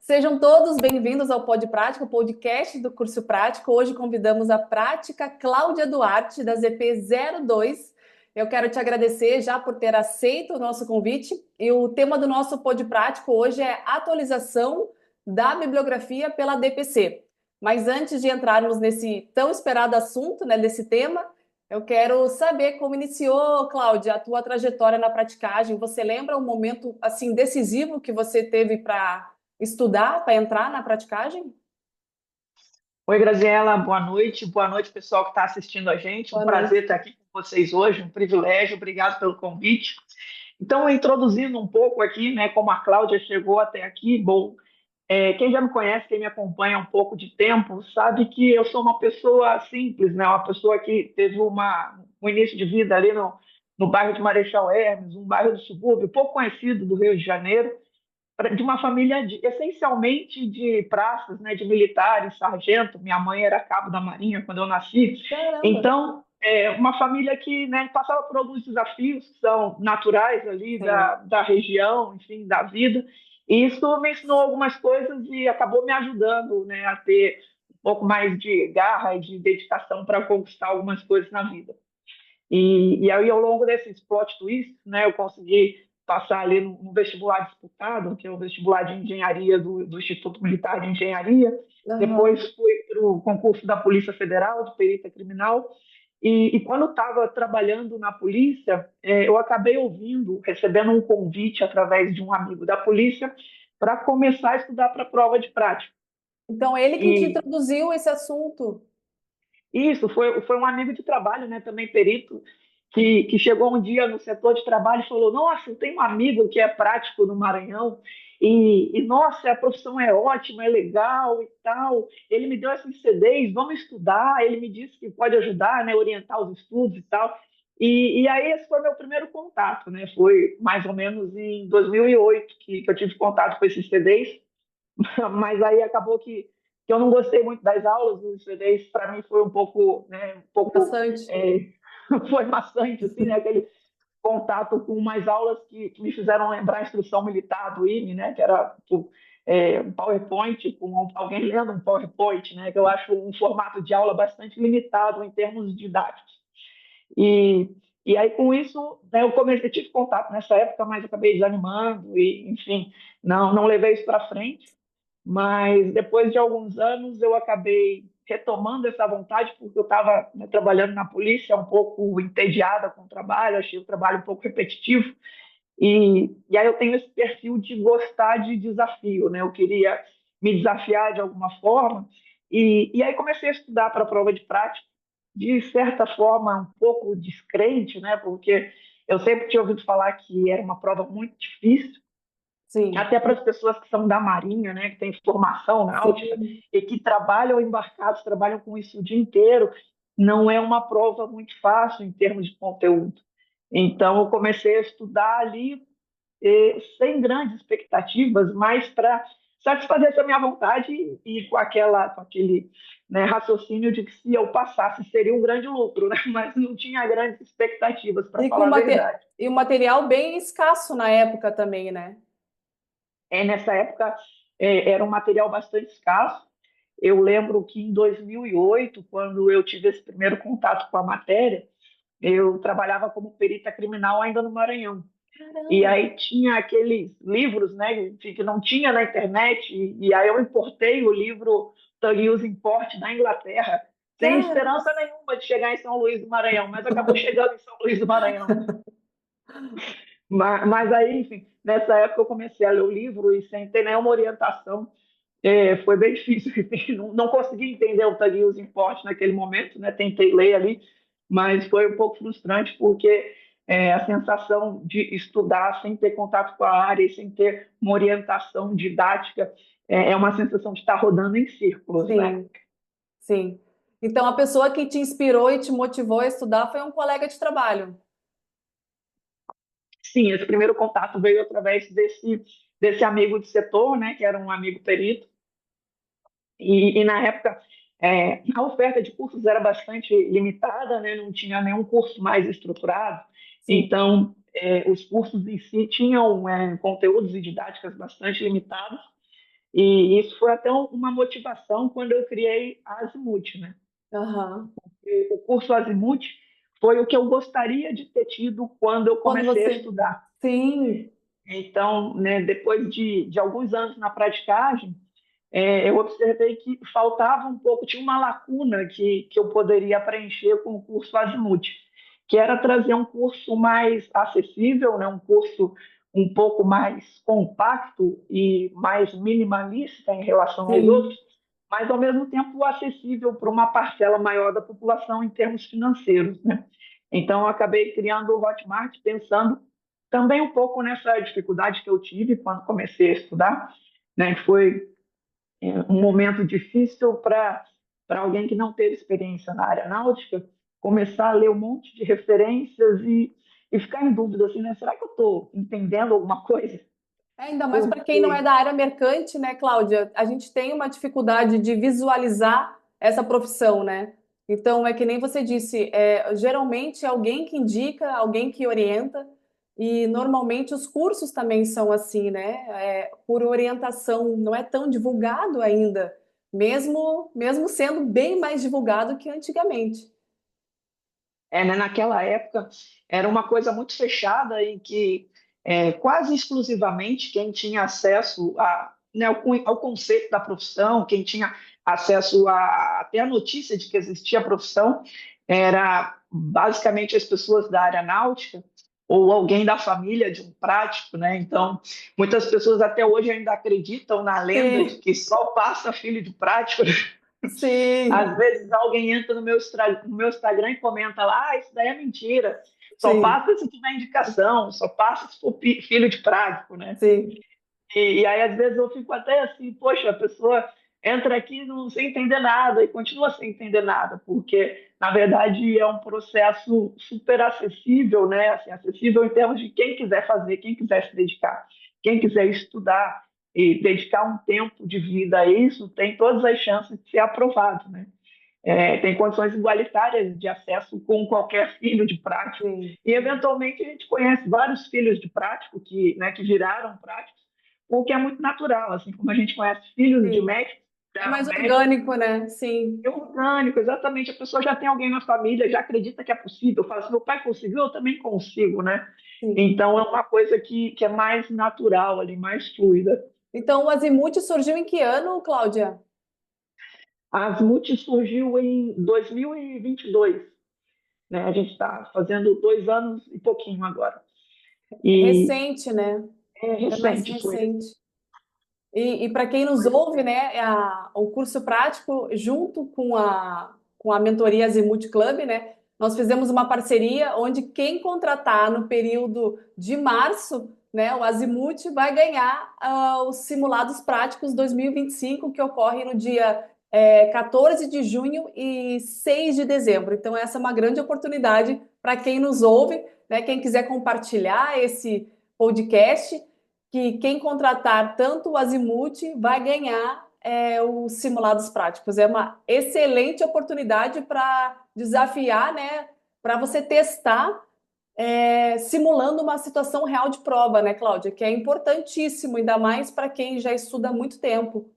Sejam todos bem-vindos ao Pod Prático, o podcast do curso prático. Hoje convidamos a prática Cláudia Duarte, da ZP02. Eu quero te agradecer já por ter aceito o nosso convite. E o tema do nosso Pod Prático hoje é atualização da bibliografia pela DPC. Mas antes de entrarmos nesse tão esperado assunto, desse tema, eu quero saber como iniciou, Cláudia, a tua trajetória na praticagem. Você lembra um momento assim decisivo que você teve para estudar, para entrar na praticagem? Oi, Graziela, boa noite. Boa noite, pessoal que está assistindo a gente. Um Boa noite. prazer estar aqui com vocês hoje, um privilégio. Obrigado pelo convite. Então, introduzindo um pouco aqui, né, como a Cláudia chegou até aqui, bom, quem já me conhece, quem me acompanha há um pouco de tempo, sabe que eu sou uma pessoa simples, né, uma pessoa que teve um início de vida ali no bairro de Marechal Hermes, um bairro do subúrbio, pouco conhecido do Rio de Janeiro, de uma família essencialmente de praças, né, de militares, sargento. Minha mãe era cabo da Marinha quando eu nasci. Caramba! Então, uma família que, né, passava por alguns desafios que são naturais ali Sim. da região, enfim, da vida. E isso me ensinou algumas coisas e acabou me ajudando, né, a ter um pouco mais de garra e de dedicação para conquistar algumas coisas na vida. E aí, ao longo desses plot twists, né, eu consegui passar ali no vestibular disputado, que é o vestibular de engenharia do Instituto Militar de Engenharia. Aham. Depois fui para o concurso da Polícia Federal, de perita criminal. E quando estava trabalhando na polícia, eu acabei ouvindo, recebendo um convite através de um amigo da polícia para começar a estudar para a prova de prática. Então, ele que te E introduziu esse assunto. isso, foi um amigo de trabalho, né, também perito, que chegou um dia no setor de trabalho e falou: Nossa, eu tenho um amigo que é prático no Maranhão, nossa, a profissão é ótima, é legal e tal. Ele me deu esses CDs, vamos estudar. Ele me disse que pode ajudar, né, orientar os estudos e tal. E aí, esse foi meu primeiro contato, né? Foi mais ou menos em 2008 que eu tive contato com esses CDs. Mas aí acabou que eu não gostei muito das aulas, os CDs para mim foi um pouco, né, um pouco Bastante. é, foi maçante, assim, né, aquele contato com umas aulas que me fizeram lembrar a instrução militar do IME, né, que era tipo, um PowerPoint, com alguém lendo um PowerPoint, né, que eu acho um formato de aula bastante limitado em termos didáticos. E, e aí, com isso, né, eu tive contato nessa época, mas acabei desanimando e, enfim, não levei isso para frente. Mas depois de alguns anos eu acabei retomando essa vontade porque eu estava, né, trabalhando na polícia, um pouco entediada com o trabalho, achei o trabalho um pouco repetitivo. E aí eu tenho esse perfil de gostar de desafio, né? Eu queria me desafiar de alguma forma. E aí comecei a estudar para a prova de prática, de certa forma um pouco descrente, né? Porque eu sempre tinha ouvido falar que era uma prova muito difícil, Sim. até para as pessoas que são da Marinha, né, que têm formação náutica Sim. e que trabalham embarcados, trabalham com isso o dia inteiro, não é uma prova muito fácil em termos de conteúdo. Então, eu comecei a estudar ali sem grandes expectativas, mas para satisfazer essa minha vontade e com aquele, né, raciocínio de que se eu passasse seria um grande lucro, né? Mas não tinha grandes expectativas, para E falar a verdade. e o material bem escasso na época também, né? Nessa época, era um material bastante escasso. Eu lembro que em 2008, quando eu tive esse primeiro contato com a matéria, eu trabalhava como perita criminal ainda no Maranhão. E Caramba! aí tinha aqueles livros, né, que não tinha na internet, e aí eu importei o livro Thug Use Import da Inglaterra, sem Caramba! esperança nenhuma de chegar em São Luís do Maranhão, mas acabou chegando em São Luís do Maranhão. Mas aí, enfim, nessa época eu comecei a ler o livro e sem ter nenhuma orientação. Foi bem difícil, não consegui entender o Tag Use Import naquele momento, né? Tentei ler ali, mas foi um pouco frustrante porque a sensação de estudar sem ter contato com a área e sem ter uma orientação didática é uma sensação de estar rodando em círculos, né? Sim, sim. Então, a pessoa que te inspirou e te motivou a estudar foi um colega de trabalho. Sim, esse primeiro contato veio através desse amigo de setor, né? Que era um amigo perito. E na época, a oferta de cursos era bastante limitada, né? Não tinha nenhum curso mais estruturado. Sim. Então, os cursos em si tinham conteúdos e didáticas bastante limitados. E isso foi até uma motivação quando eu criei a Azimuth, né? Aham. O curso Azimuth foi o que eu gostaria de ter tido quando eu Quando comecei a você. estudar. Sim, Então, né, depois de alguns anos na praticagem, eu observei que faltava um pouco, tinha uma lacuna que eu poderia preencher com o curso Azimuth, que era trazer um curso mais acessível, né, um curso um pouco mais compacto e mais minimalista em relação aos sim. outros, mas ao mesmo tempo acessível para uma parcela maior da população em termos financeiros, né? Então, eu acabei criando o Hotmart pensando também um pouco nessa dificuldade que eu tive quando comecei a estudar, né, que foi um momento difícil para alguém que não teve experiência na área náutica, começar a ler um monte de referências e ficar em dúvida assim, né? Será que eu estou entendendo alguma coisa? Ainda mais para quem não é Porque da área mercante, né, Cláudia? A gente tem uma dificuldade de visualizar essa profissão, né? Então, é que nem você disse, geralmente é alguém que indica, alguém que orienta, e normalmente os cursos também são assim, né? Por orientação, não é tão divulgado ainda, mesmo sendo bem mais divulgado que antigamente. né, naquela época era uma coisa muito fechada em que quase exclusivamente quem tinha acesso né, ao conceito da profissão, quem tinha acesso até a notícia de que existia a profissão, era basicamente as pessoas da área náutica ou alguém da família de um prático, né? Então, muitas pessoas até hoje ainda acreditam na lenda de Sim, que só passa filho de prático. Às sim, vezes alguém entra no meu Instagram e comenta lá, isso daí é mentira. Só sim, passa se tiver indicação, só passa se for filho de prático, né? sim. E aí, às vezes, eu fico até assim, poxa, a pessoa entra aqui não sem entender nada e continua sem entender nada, porque, na verdade, é um processo super acessível, né? Assim, acessível em termos de quem quiser fazer, quem quiser se dedicar, quem quiser estudar e dedicar um tempo de vida a isso, tem todas as chances de ser aprovado, né? Tem condições igualitárias de acesso com qualquer filho de prático. Sim. E, eventualmente, a gente conhece vários filhos de prático né, que viraram práticos, o que é muito natural, assim como a gente conhece filhos de Sim. médicos que É viraram mais médicos, orgânico, né? Sim, é orgânico, exatamente. A pessoa já tem alguém na família, já acredita que é possível. Fala assim, meu pai conseguiu, eu também consigo, né? sim. Então, é uma coisa que é mais natural ali, mais fluida. Então, o Azimuth surgiu em que ano, Cláudia? A Asmut surgiu em 2022, né? A gente está fazendo 2 anos e pouquinho agora. É E recente, né? é É mais recente, foi recente. E para quem nos ouve, né, o curso prático, junto com a mentoria Azimuth Club, né, nós fizemos uma parceria onde quem contratar no período de março, né, o Azimuth vai ganhar os simulados práticos 2025, que ocorre no dia 14 de junho e 6 de dezembro. Então, essa é uma grande oportunidade para quem nos ouve, né, quem quiser compartilhar esse podcast que quem contratar tanto o Azimuth vai ganhar os simulados práticos. É uma excelente oportunidade para desafiar, né? Para você testar simulando uma situação real de prova, né, Cláudia? Que é importantíssimo, ainda mais para quem já estuda há muito tempo.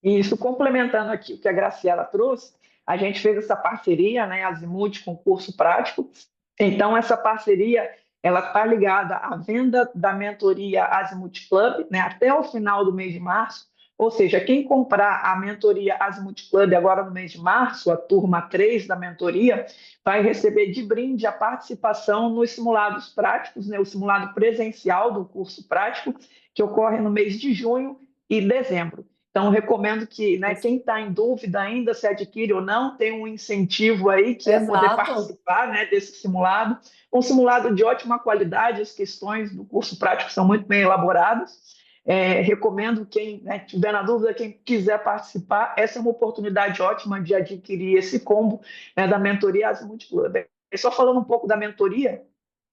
isso, complementando aqui o que a Graciela trouxe, a gente fez essa parceria, né, Azimuth com o curso prático. Então, essa parceria ela está ligada à venda da mentoria Azimuth Club, né, até o final do mês de março. Ou seja, quem comprar a mentoria Azimuth Club agora no mês de março, a turma 3 da mentoria, vai receber de brinde a participação nos simulados práticos, né, o simulado presencial do curso prático, que ocorre no mês de junho e dezembro. Então, recomendo que, né, quem está em dúvida ainda se adquire ou não, tem um incentivo aí, que é poder Exato. participar, né, desse simulado. Um simulado de ótima qualidade, as questões do curso prático são muito bem elaboradas. Recomendo quem, né, tiver na dúvida, quem quiser participar, essa é uma oportunidade ótima de adquirir esse combo, né, da mentoria Azimuth Club. Só falando um pouco da mentoria,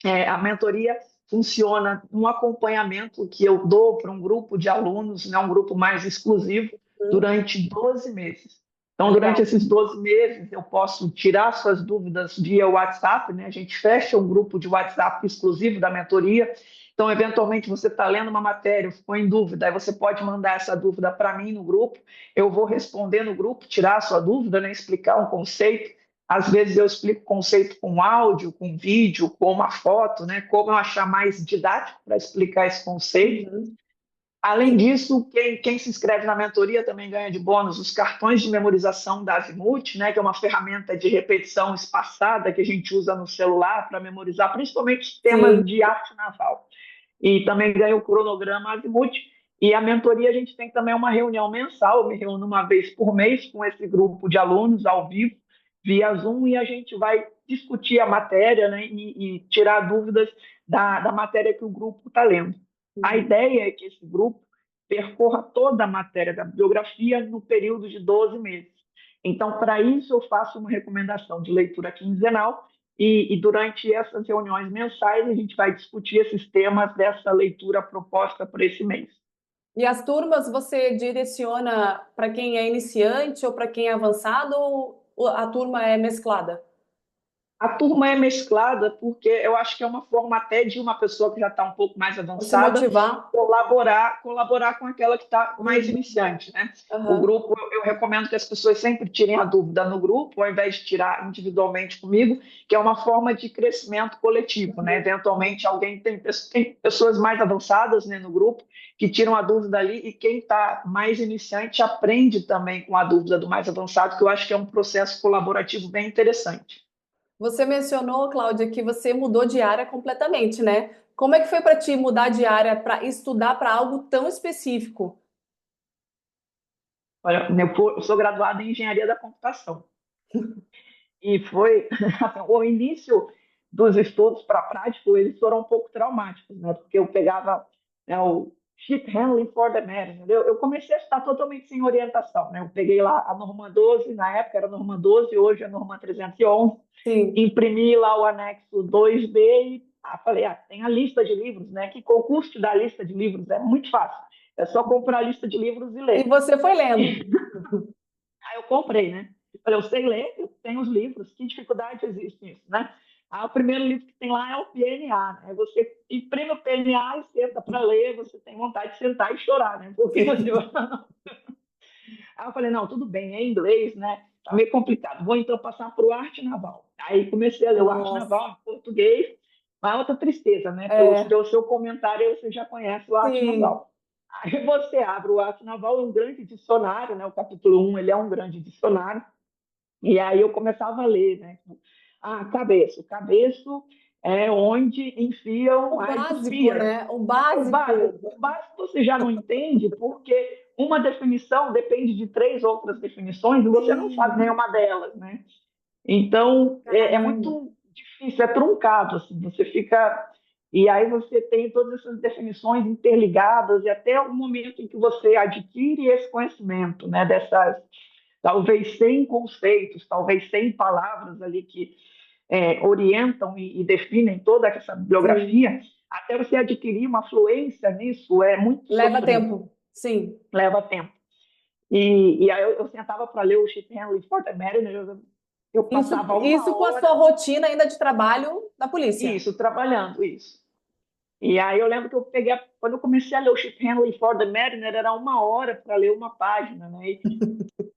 a mentoria funciona um acompanhamento que eu dou para um grupo de alunos, né, um grupo mais exclusivo, durante 12 meses. Então, durante Legal. esses 12 meses, eu posso tirar suas dúvidas via WhatsApp, né? A gente fecha um grupo de WhatsApp exclusivo da mentoria. Então, eventualmente, você está lendo uma matéria, ficou em dúvida, aí você pode mandar essa dúvida para mim no grupo. Eu vou responder no grupo, tirar a sua dúvida, né? Explicar um conceito. Às vezes, eu explico o conceito com áudio, com vídeo, com uma foto, né? Como eu achar mais didático para explicar esse conceito. Uhum. Além E, disso, quem se inscreve na mentoria também ganha de bônus os cartões de memorização da Azimuth, né, que é uma ferramenta de repetição espaçada que a gente usa no celular para memorizar, principalmente os temas sim. de arte naval. E também ganha o cronograma Azimuth. E a mentoria, a gente tem também uma reunião mensal, eu me reúno uma vez por mês com esse grupo de alunos ao vivo, via Zoom, e a gente vai discutir a matéria, né, e tirar dúvidas da matéria que o grupo está lendo. A Uhum. ideia é que esse grupo percorra toda a matéria da bibliografia no período de 12 meses. Então, para isso, eu faço uma recomendação de leitura quinzenal e durante essas reuniões mensais, a gente vai discutir esses temas dessa leitura proposta para esse mês. E as turmas você direciona para quem é iniciante ou para quem é avançado ou a turma é mesclada? A turma é mesclada porque eu acho que é uma forma até de uma pessoa que já está um pouco mais Para se avançada motivar? colaborar com aquela que está mais Uhum. iniciante, né? O Aham. grupo, eu recomendo que as pessoas sempre tirem a dúvida no grupo, ao invés de tirar individualmente comigo, que é uma forma de crescimento coletivo, né? Eventualmente alguém tem pessoas mais avançadas, né, no grupo que tiram a dúvida ali e quem está mais iniciante aprende também com a dúvida do mais avançado, que eu acho que é um processo colaborativo bem interessante. Você mencionou, Cláudia, que você mudou de área completamente, né? Como é que foi para ti mudar de área para estudar para algo tão específico? Olha, eu sou graduada em engenharia da computação e foi assim, o início dos estudos para prático, eles foram um pouco traumáticos, né? Porque eu pegava, né, o ship handling for the mariner. Eu comecei a estudar totalmente sem orientação, né? Eu peguei lá a norma 12, na época era a norma 12, hoje é a norma 311, Sim. imprimi lá o anexo 2B e falei, tem a lista de livros, né? Que o custo da lista de livros é muito fácil. É só comprar a lista de livros e E ler. você foi lendo. Aí eu comprei, né? Eu falei, eu sei ler, eu tenho os livros, que dificuldade existe nisso, né? Aí o primeiro livro que tem lá é o PNA, né? Você imprime o PNA e senta para ler, você tem vontade de sentar e chorar, né? Porque você... Aí eu falei, não, tudo bem, é inglês, né? Tá meio complicado, vou então passar para o arte naval. Aí comecei a ler o arte Nossa. naval em português, mas outra tristeza, né? É, Pelo seu comentário, você já conhece o arte sim. naval. Aí você abre o arte naval, é um grande dicionário, né? O capítulo 1, ele é um grande dicionário. E aí eu começava a ler, né? Cabeço. Cabeço é onde enfiam O as básico, espias. né? O O básico, básico. o básico você já não entende, porque uma definição depende de três outras definições e você não sabe Sim. nenhuma delas, né? Então, é Caramba. muito difícil, é truncado, assim, você fica... E aí você tem todas essas definições interligadas e até o momento em que você adquire esse conhecimento, né, dessas, talvez 100 conceitos, talvez 100 palavras ali que orientam e definem toda essa Sim. bibliografia, até você adquirir uma fluência nisso é muito Leva sofrido, tempo. Sim. leva tempo. E aí eu sentava para ler o Chip Henry For the Mariner, eu passava uma Isso com a sua hora, rotina ainda de trabalho da polícia. isso, trabalhando, isso. E aí eu lembro que quando eu comecei a ler o Chip Henry For the Mariner, era uma hora para ler uma página, né?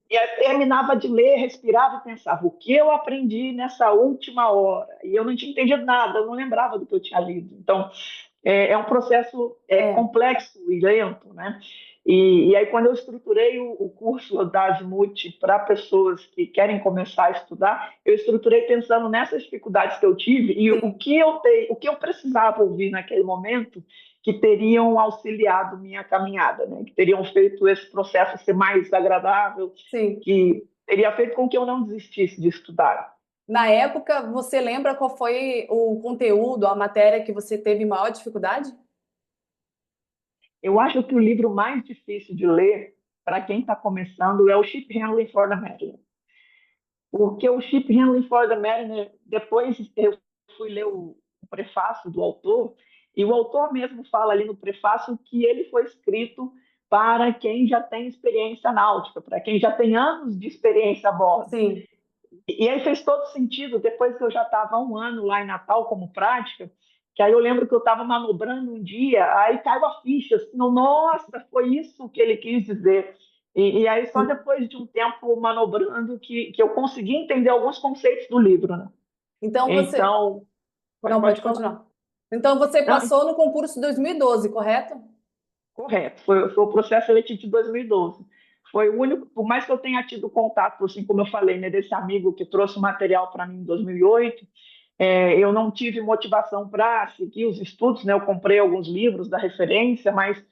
E aí terminava de ler, respirava e pensava, o que eu aprendi nessa última hora? E eu não tinha entendido nada, eu não lembrava do que eu tinha lido. Então, é um processo É. complexo e lento, né? E aí, quando eu estruturei o curso da Azimuth para pessoas que querem começar a estudar, eu estruturei pensando nessas dificuldades que eu tive e Sim. o que eu precisava ouvir naquele momento que teriam auxiliado minha caminhada, né? Que teriam feito esse processo ser mais agradável, Sim. que teria feito com que eu não desistisse de estudar. Na época, você lembra qual foi o conteúdo, a matéria que você teve maior dificuldade? Eu acho que o livro mais difícil de ler para quem está começando é o Ship Handling for the Mariner. Porque o Ship Handling for the Mariner, depois eu fui ler o prefácio do autor, e o autor mesmo fala ali no prefácio que ele foi escrito para quem já tem experiência náutica, para quem já tem anos de experiência a bordo. Sim. E aí fez todo sentido, depois que eu já estava há um ano lá em Natal como prática, que aí eu lembro que eu estava manobrando um dia, aí caiu a ficha, assim, nossa, foi isso que ele quis dizer. E aí só depois de um tempo manobrando que eu consegui entender alguns conceitos do livro, né? Então você. Então, Não, pode pode falar. continuar. Então você Não, passou no concurso de 2012, correto? correto, foi o processo seletivo de 2012. Foi o único, por mais que eu tenha tido contato, assim como eu falei, né, desse amigo que trouxe o material para mim em 2008, eu não tive motivação para seguir os estudos, né? Eu comprei alguns livros da referência, mas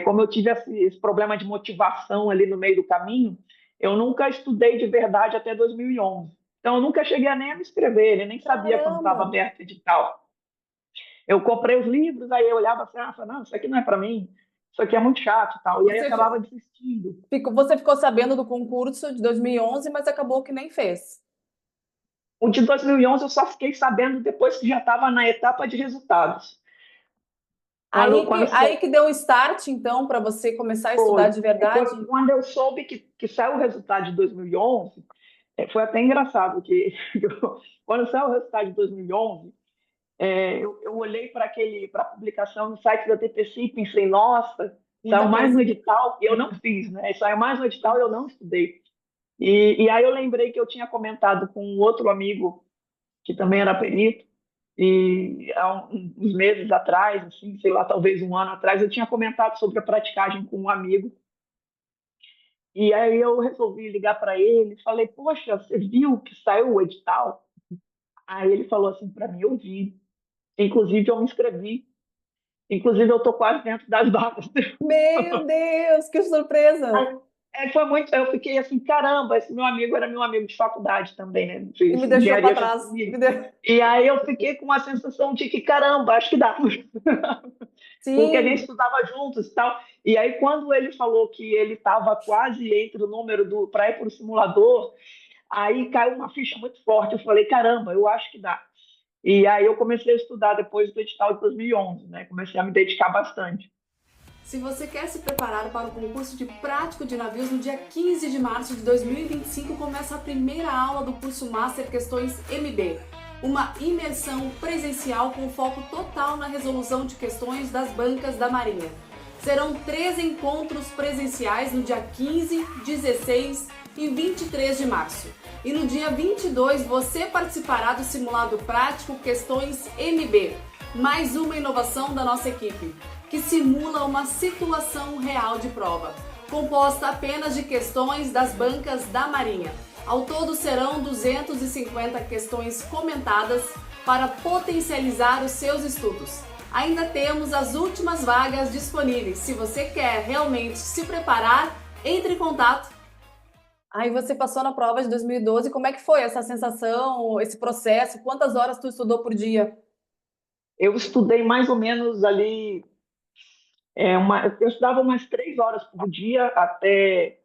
como eu tive esse problema de motivação ali no meio do caminho, eu nunca estudei de verdade até 2011. Então, eu nunca cheguei a nem a me inscrever, ele nem sabia quando estava Caramba! aberto o edital. Eu comprei os livros, aí eu olhava assim, falava, não, isso aqui não é para mim, isso aqui é muito chato e tal. E aí Você, acabava desistindo. você ficou sabendo do concurso de 2011, mas acabou que nem fez. O de 2011 eu só fiquei sabendo depois que já estava na etapa de resultados. Quando Aí que deu o start, então, para você começar a estudar foi, de verdade? quando eu soube que saiu o resultado de 2011, foi até engraçado que quando saiu o resultado de 2011, eu olhei para a publicação no site da TPC e pensei, nossa, saiu Muita mais coisa. um edital e eu não fiz, né? Saiu mais um edital e eu não estudei. E aí eu lembrei que eu tinha comentado com um outro amigo que também era perito, e há uns meses atrás, assim, sei lá, talvez um ano atrás, eu tinha comentado sobre a praticagem com um amigo. E aí eu resolvi ligar para ele, falei, poxa, você viu que saiu o edital? Aí ele falou assim para mim, eu vi. Inclusive eu me inscrevi. Inclusive eu estou quase dentro das vagas. Meu Deus, que surpresa! Foi muito, eu fiquei assim, caramba, esse meu amigo era meu amigo de faculdade também, né? E Fez me deixou para engenharia junto trás. comigo. E aí eu fiquei com uma sensação de que, caramba, acho que dá. Porque a gente Sim, estudava juntos e tal. E aí, quando ele falou que ele estava quase entre o número do para ir para o simulador, aí caiu uma ficha muito forte. Eu falei, caramba, eu acho que dá. E aí eu comecei a estudar depois do edital de 2011, né? Comecei a me dedicar bastante. se você quer se preparar para o concurso de prático de navios, no dia 15 de março de 2025 começa a primeira aula do curso Master Questões MB, uma imersão presencial com foco total na resolução de questões das bancas da Marinha. Serão 3 encontros presenciais no dia 15, 16 e 23 de março. E no dia 22 você participará do simulado prático Questões MB, mais uma inovação da nossa equipe, que simula uma situação real de prova, composta apenas de questões das bancas da Marinha. Ao todo serão 250 questões comentadas para potencializar os seus estudos. Ainda temos as últimas vagas disponíveis. Se você quer realmente se preparar, entre em contato. Aí você passou na prova de 2012, como é que foi essa sensação, esse processo? Quantas horas tu estudou por dia? Eu estudei mais ou menos ali, eu estudava umas 3 horas por dia até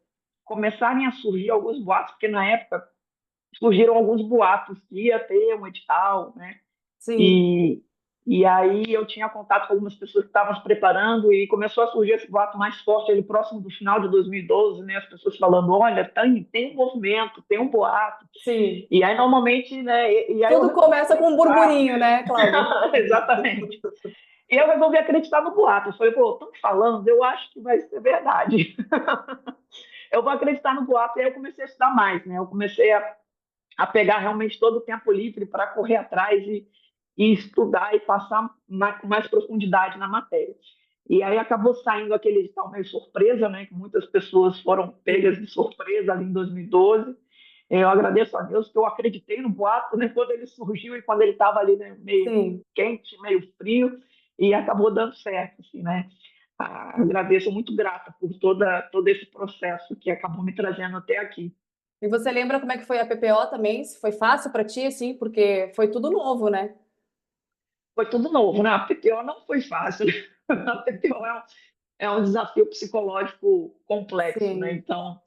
começarem a surgir alguns boatos, porque na época surgiram alguns boatos que ia ter um edital, né? Sim. E, e aí eu tinha contato com algumas pessoas que estavam se preparando e começou a surgir esse boato mais forte ali próximo do final de 2012, né? As pessoas falando, olha, tem um movimento, tem um boato. Sim. E aí normalmente, né? E aí eu Tudo resolvi começa com um acreditar. burburinho, né, Cláudia? Exatamente. E eu resolvi acreditar no boato. Eu falei, pô, estão falando, eu acho que vai ser verdade. Eu vou acreditar no boato. E aí eu comecei a estudar mais, né? Eu comecei a pegar realmente todo o tempo livre para correr atrás e estudar e passar com mais profundidade na matéria. E aí acabou saindo aquele edital meio surpresa, né? Que muitas pessoas foram pegas Sim. de surpresa ali em 2012. Eu agradeço a Deus que eu acreditei no boato, né? Quando ele surgiu e quando ele estava ali, né, meio Sim. quente, meio frio, e acabou dando certo, assim, né? Agradeço, muito grata por todo esse processo que acabou me trazendo até aqui. E você lembra como é que foi a PPO também? Se foi fácil para ti, assim, porque foi tudo novo, né? Foi tudo novo, né? A PTO não foi fácil. A PTO é um desafio psicológico complexo, né? Sim. Então,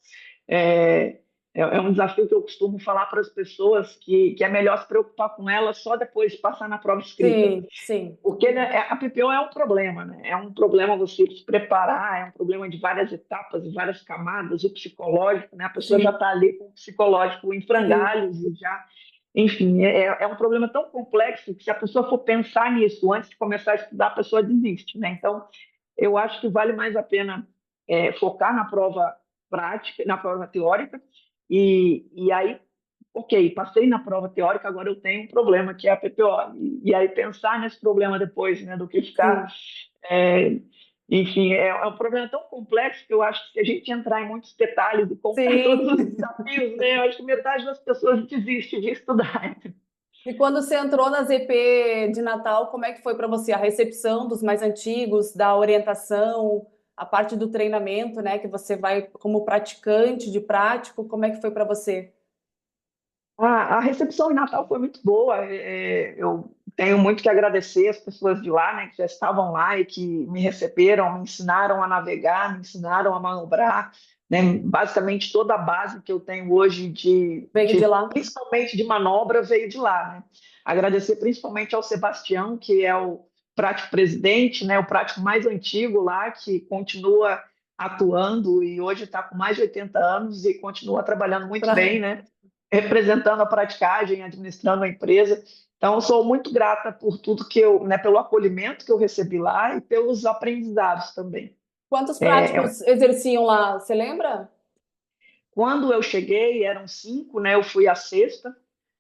é, é um desafio que eu costumo falar para as pessoas que é melhor se preocupar com ela só depois de passar na prova escrita. Sim, sim, Porque né, a PPO é um problema, né? É um problema você se preparar, é um problema de várias etapas, de várias camadas, o psicológico, né? A pessoa já sim, está ali com o psicológico em sim, frangalhos e já, enfim, é um problema tão complexo que se a pessoa for pensar nisso antes de começar a estudar, a pessoa desiste, né? Então, eu acho que vale mais a pena focar na prova prática, na prova teórica, e aí ok, passei na prova teórica, agora eu tenho um problema que é a PPO. E aí pensar nesse problema depois, né, do que ficar. sim. é, Enfim, é um problema tão complexo que eu acho que se a gente entrar em muitos detalhes e contar Sim. todos os desafios, né, eu acho que metade das pessoas desiste de estudar. E quando você entrou na ZP de Natal, como é que foi para você a recepção dos mais antigos, da orientação, a parte do treinamento, né, que você vai como praticante de prático, como é que foi para você? A recepção em Natal foi muito boa. Eu tenho muito que agradecer as pessoas de lá, né, que já estavam lá e que me receberam, me ensinaram a navegar, me ensinaram a manobrar, né, basicamente toda a base que eu tenho hoje Veio de lá? principalmente de manobra veio de lá, né. Agradecer principalmente ao Sebastião, que é o prático presidente, né, o prático mais antigo lá, que continua atuando e hoje está com mais de 80 anos e continua trabalhando muito bem, Pra... né, representando a praticagem, administrando a empresa. Então, eu sou muito grata por tudo que eu, né, pelo acolhimento que eu recebi lá e pelos aprendizados também. Quantos É, práticos exerciam lá? Você lembra? Quando eu cheguei, eram 5, né, eu fui a sexta,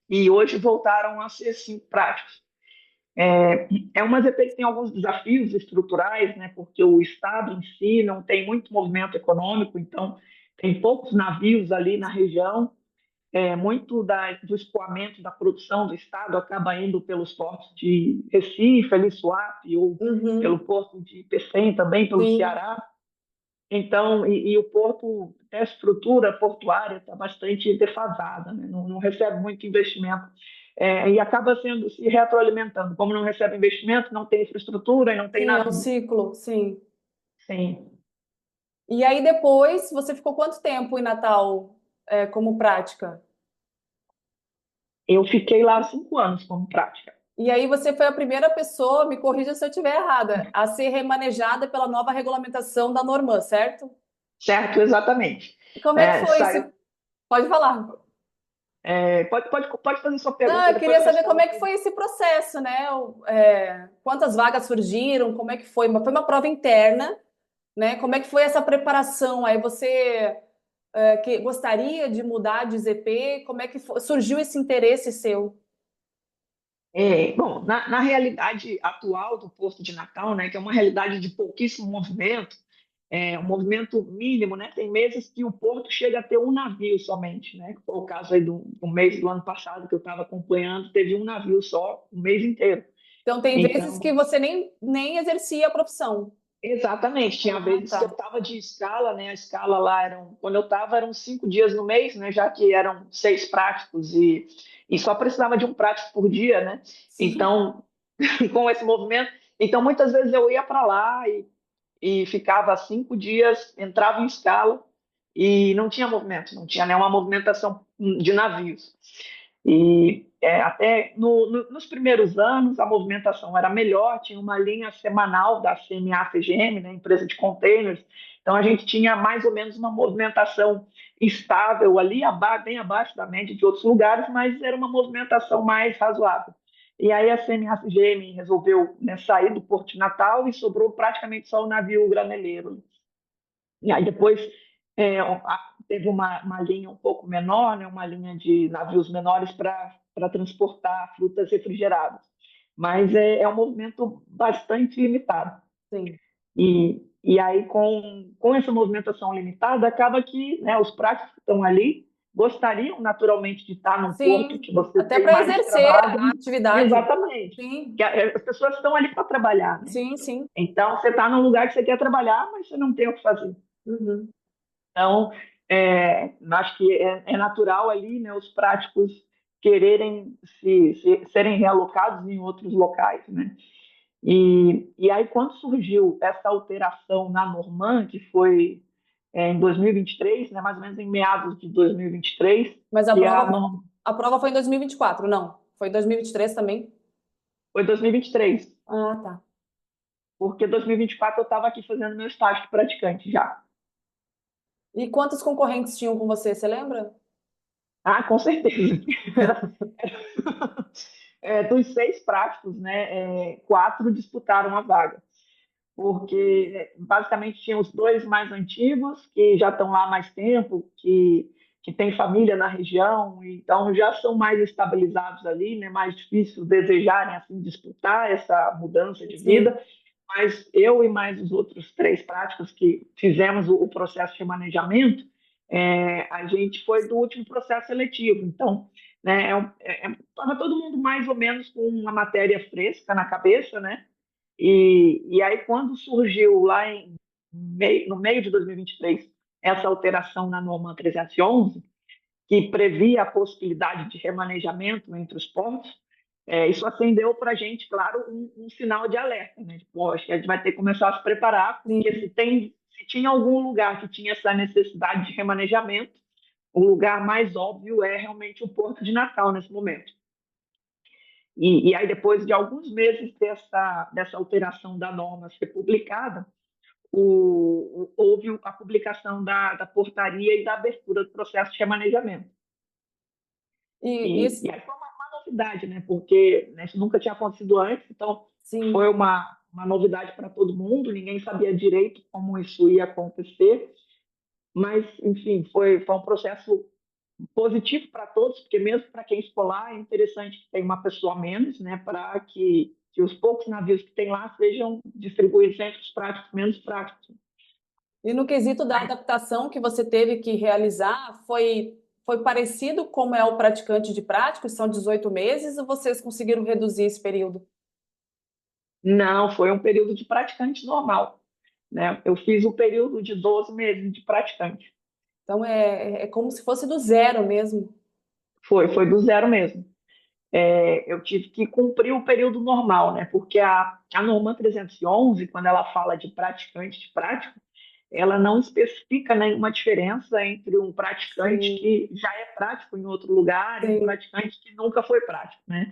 e hoje voltaram a ser 5 práticos. É uma ZP que tem alguns desafios estruturais, né, porque o Estado em si não tem muito movimento econômico, então tem poucos navios ali na região, muito do escoamento da produção do Estado acaba indo pelos portos de Recife, ali, Suape, ou pelo Uhum, porto de Pecém, também pelo sim. Ceará. Então, o porto, a estrutura portuária está bastante defasada, né? Não recebe muito investimento. E acaba sendo se retroalimentando. Como não recebe investimento, não tem infraestrutura e não tem Sim, é um navio. ciclo, sim. Sim. E aí depois, você ficou quanto tempo em Natal, como prática? Eu fiquei lá 5 anos como prática. E aí você foi a primeira pessoa, me corrija se eu estiver errada, a ser remanejada pela nova regulamentação da Normand, certo? Certo, exatamente. E como é que foi Saiu. esse? Pode falar. Pode fazer sua Não, pergunta, eu depois queria eu saber como respondo. é que foi esse processo, né? Quantas vagas surgiram? Como é que foi? Foi uma prova interna, né? Como é que foi essa preparação? Aí você que gostaria de mudar de ZP? Como é que surgiu esse interesse seu? Bom, na realidade atual do Porto de Natal, né, que é uma realidade de pouquíssimo movimento, um movimento mínimo, né? Tem meses que o Porto chega a ter um navio somente, né? Que foi o caso aí do mês do ano passado que eu estava acompanhando, teve um navio só o mês inteiro. Então, tem vezes que Então, você nem exercia a profissão. exatamente, tinha Ah, vezes que eu tá. estava de escala, né? A escala lá quando eu estava eram 5 dias no mês, né? Já que eram 6 práticos e só precisava de um prático por dia, né? Sim. Então, com esse movimento, então muitas vezes eu ia para lá e ficava 5 dias, entrava em escala e não tinha movimento, não tinha nenhuma movimentação de navios. E até nos primeiros anos a movimentação era melhor, tinha uma linha semanal da CMA-CGM, né, empresa de containers, então a gente tinha mais ou menos uma movimentação estável ali, bem abaixo da média de outros lugares, mas era uma movimentação mais razoável. E aí a CMA-CGM resolveu, né, sair do Porto de Natal e sobrou praticamente só o navio graneleiro. E aí depois teve uma linha um pouco menor, né, uma linha de navios menores para transportar frutas refrigeradas. Mas é um movimento bastante limitado. Sim. E aí, com essa movimentação limitada, acaba que, né, os práticos que estão ali gostariam naturalmente de estar num porto Sim. que você Até tem para mais exercer trabalho. a atividade. Exatamente. Sim, Que as pessoas estão ali para trabalhar, né? sim, sim. Então, você está num lugar que você quer trabalhar, mas você não tem o que fazer. Uhum. Então, acho que é natural ali, né, os práticos quererem serem realocados em outros locais, né? E aí, quando surgiu essa alteração na Normand, que foi em 2023, né, mais ou menos em meados de 2023, Mas que a norma a prova foi em 2024, não? Foi em 2023 também? foi 2023, Ah, tá. porque 2024 eu estava aqui fazendo meu estágio de praticante já. E quantos concorrentes tinham com você, você lembra? Ah, com certeza. Era, dos 6 práticos, né, 4 disputaram a vaga, porque basicamente tinha os 2 mais antigos, que já estão lá há mais tempo, que têm família na região, então já são mais estabilizados ali, né, mais difícil desejarem assim, disputar essa mudança de Sim. vida, mas eu e mais os outros 3 práticos que fizemos o processo de manejamento, a gente foi do último processo seletivo, então né, estava todo mundo mais ou menos com uma matéria fresca na cabeça, né? E aí, quando surgiu lá no meio de 2023 essa alteração na norma 311, que previa a possibilidade de remanejamento entre os portos, isso acendeu para a gente, claro, um sinal de alerta. Né? Tipo, acho que a gente vai ter que começar a se preparar, porque Sim. se tinha algum lugar que tinha essa necessidade de remanejamento, o lugar mais óbvio é realmente o Porto de Natal nesse momento. E aí, depois de alguns meses dessa alteração da norma ser publicada, houve a publicação da portaria e da abertura do processo de remanejamento. E E isso, aí foi uma novidade, né? Porque né, isso nunca tinha acontecido antes, então foi sim. uma novidade para todo mundo, ninguém sabia direito como isso ia acontecer, mas, enfim, foi um processo positivo para todos, porque mesmo para quem escolar é interessante que tenha uma pessoa a menos, né, para que os poucos navios que tem lá sejam distribuídos entre os práticos menos práticos. E no quesito da adaptação que você teve que realizar, foi parecido como é o praticante de práticos, são 18 meses, ou vocês conseguiram reduzir esse período? Não, foi um período de praticante normal, né? Eu fiz o período de 12 meses de praticante. Então é como se fosse do zero mesmo. Foi do zero mesmo. Eu tive que cumprir o período normal, né? Porque a norma 311, quando ela fala de praticante de prático, ela não especifica nenhuma diferença entre um praticante Sim, que já é prático em outro lugar e um sim. praticante que nunca foi prático, né?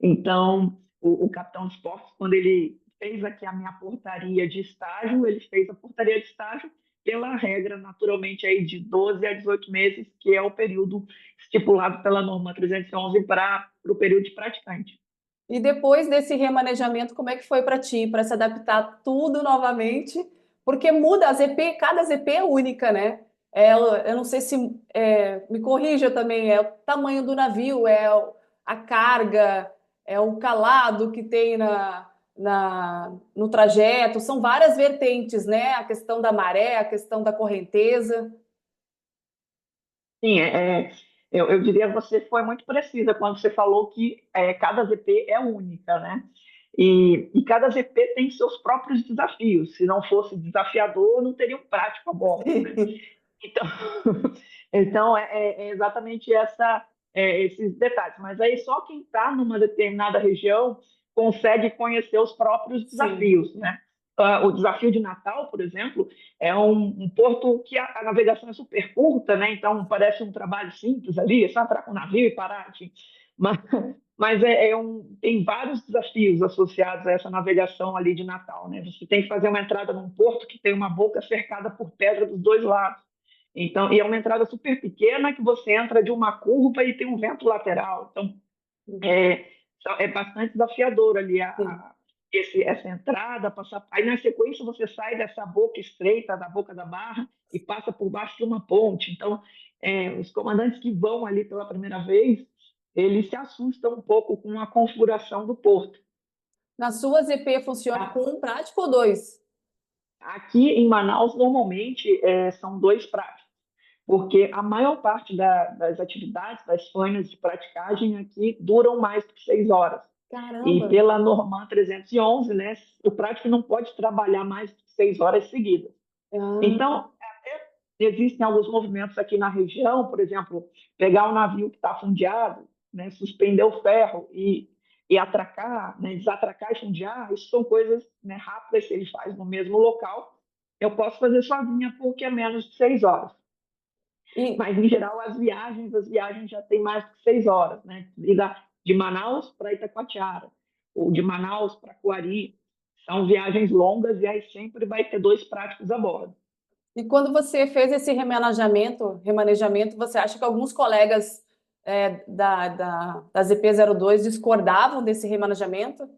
Então, o capitão de esportes, quando ele fez aqui a minha portaria de estágio, ele fez a portaria de estágio pela regra, naturalmente, aí de 12 a 18 meses, que é o período estipulado pela norma 311 para o período de praticante. E depois desse remanejamento, como é que foi para ti, para se adaptar tudo novamente? Porque muda a ZP, cada ZP é única, né? Eu não sei se me corrija também, é o tamanho do navio, a carga, é o calado que tem no trajeto, são várias vertentes, né? A questão da maré, a questão da correnteza. Sim, eu diria que você foi muito precisa quando você falou que cada ZP é única, né? E cada ZP tem seus próprios desafios. Se não fosse desafiador, não teria um prático a bordo, né? Então, então é exatamente esses detalhes. Mas aí só quem está numa determinada região consegue conhecer os próprios Sim, desafios, né? O desafio de Natal, por exemplo, é um porto que a navegação é super curta, né? Então parece um trabalho simples ali, é só entrar com o navio e parar. Assim. Mas, mas tem vários desafios associados a essa navegação ali de Natal, né? Você tem que fazer uma entrada num porto que tem uma boca cercada por pedra dos dois lados. Então, e é uma entrada super pequena que você entra de uma curva e tem um vento lateral. Então, é, é bastante desafiador ali sim. essa entrada, passar. Aí na sequência você sai dessa boca estreita, da boca da barra, e passa por baixo de uma ponte. Então, os comandantes que vão ali pela primeira vez, eles se assustam um pouco com a configuração do porto. Na sua ZP funciona com um prático ou dois? Aqui em Manaus, normalmente, são 2 práticos, porque a maior parte das atividades, das fases de praticagem aqui, duram mais do que 6 horas. E Caramba! pela norma 311, né, o prático não pode trabalhar mais de 6 horas seguidas. Ah, Então, existem alguns movimentos aqui na região, por exemplo, pegar um navio que está fundeado, né, suspender o ferro e atracar, né, desatracar e fundear, isso são coisas né, rápidas que ele faz no mesmo local Eu posso fazer sozinha porque é menos de 6 horas. E, Mas, em geral, as viagens já têm mais de 6 horas, né? Liga de Manaus para Itacoatiara, ou de Manaus para Coari. São viagens longas e aí sempre vai ter dois práticos a bordo. e quando você fez esse remanejamento, você acha que alguns colegas da ZP02 discordavam desse remanejamento?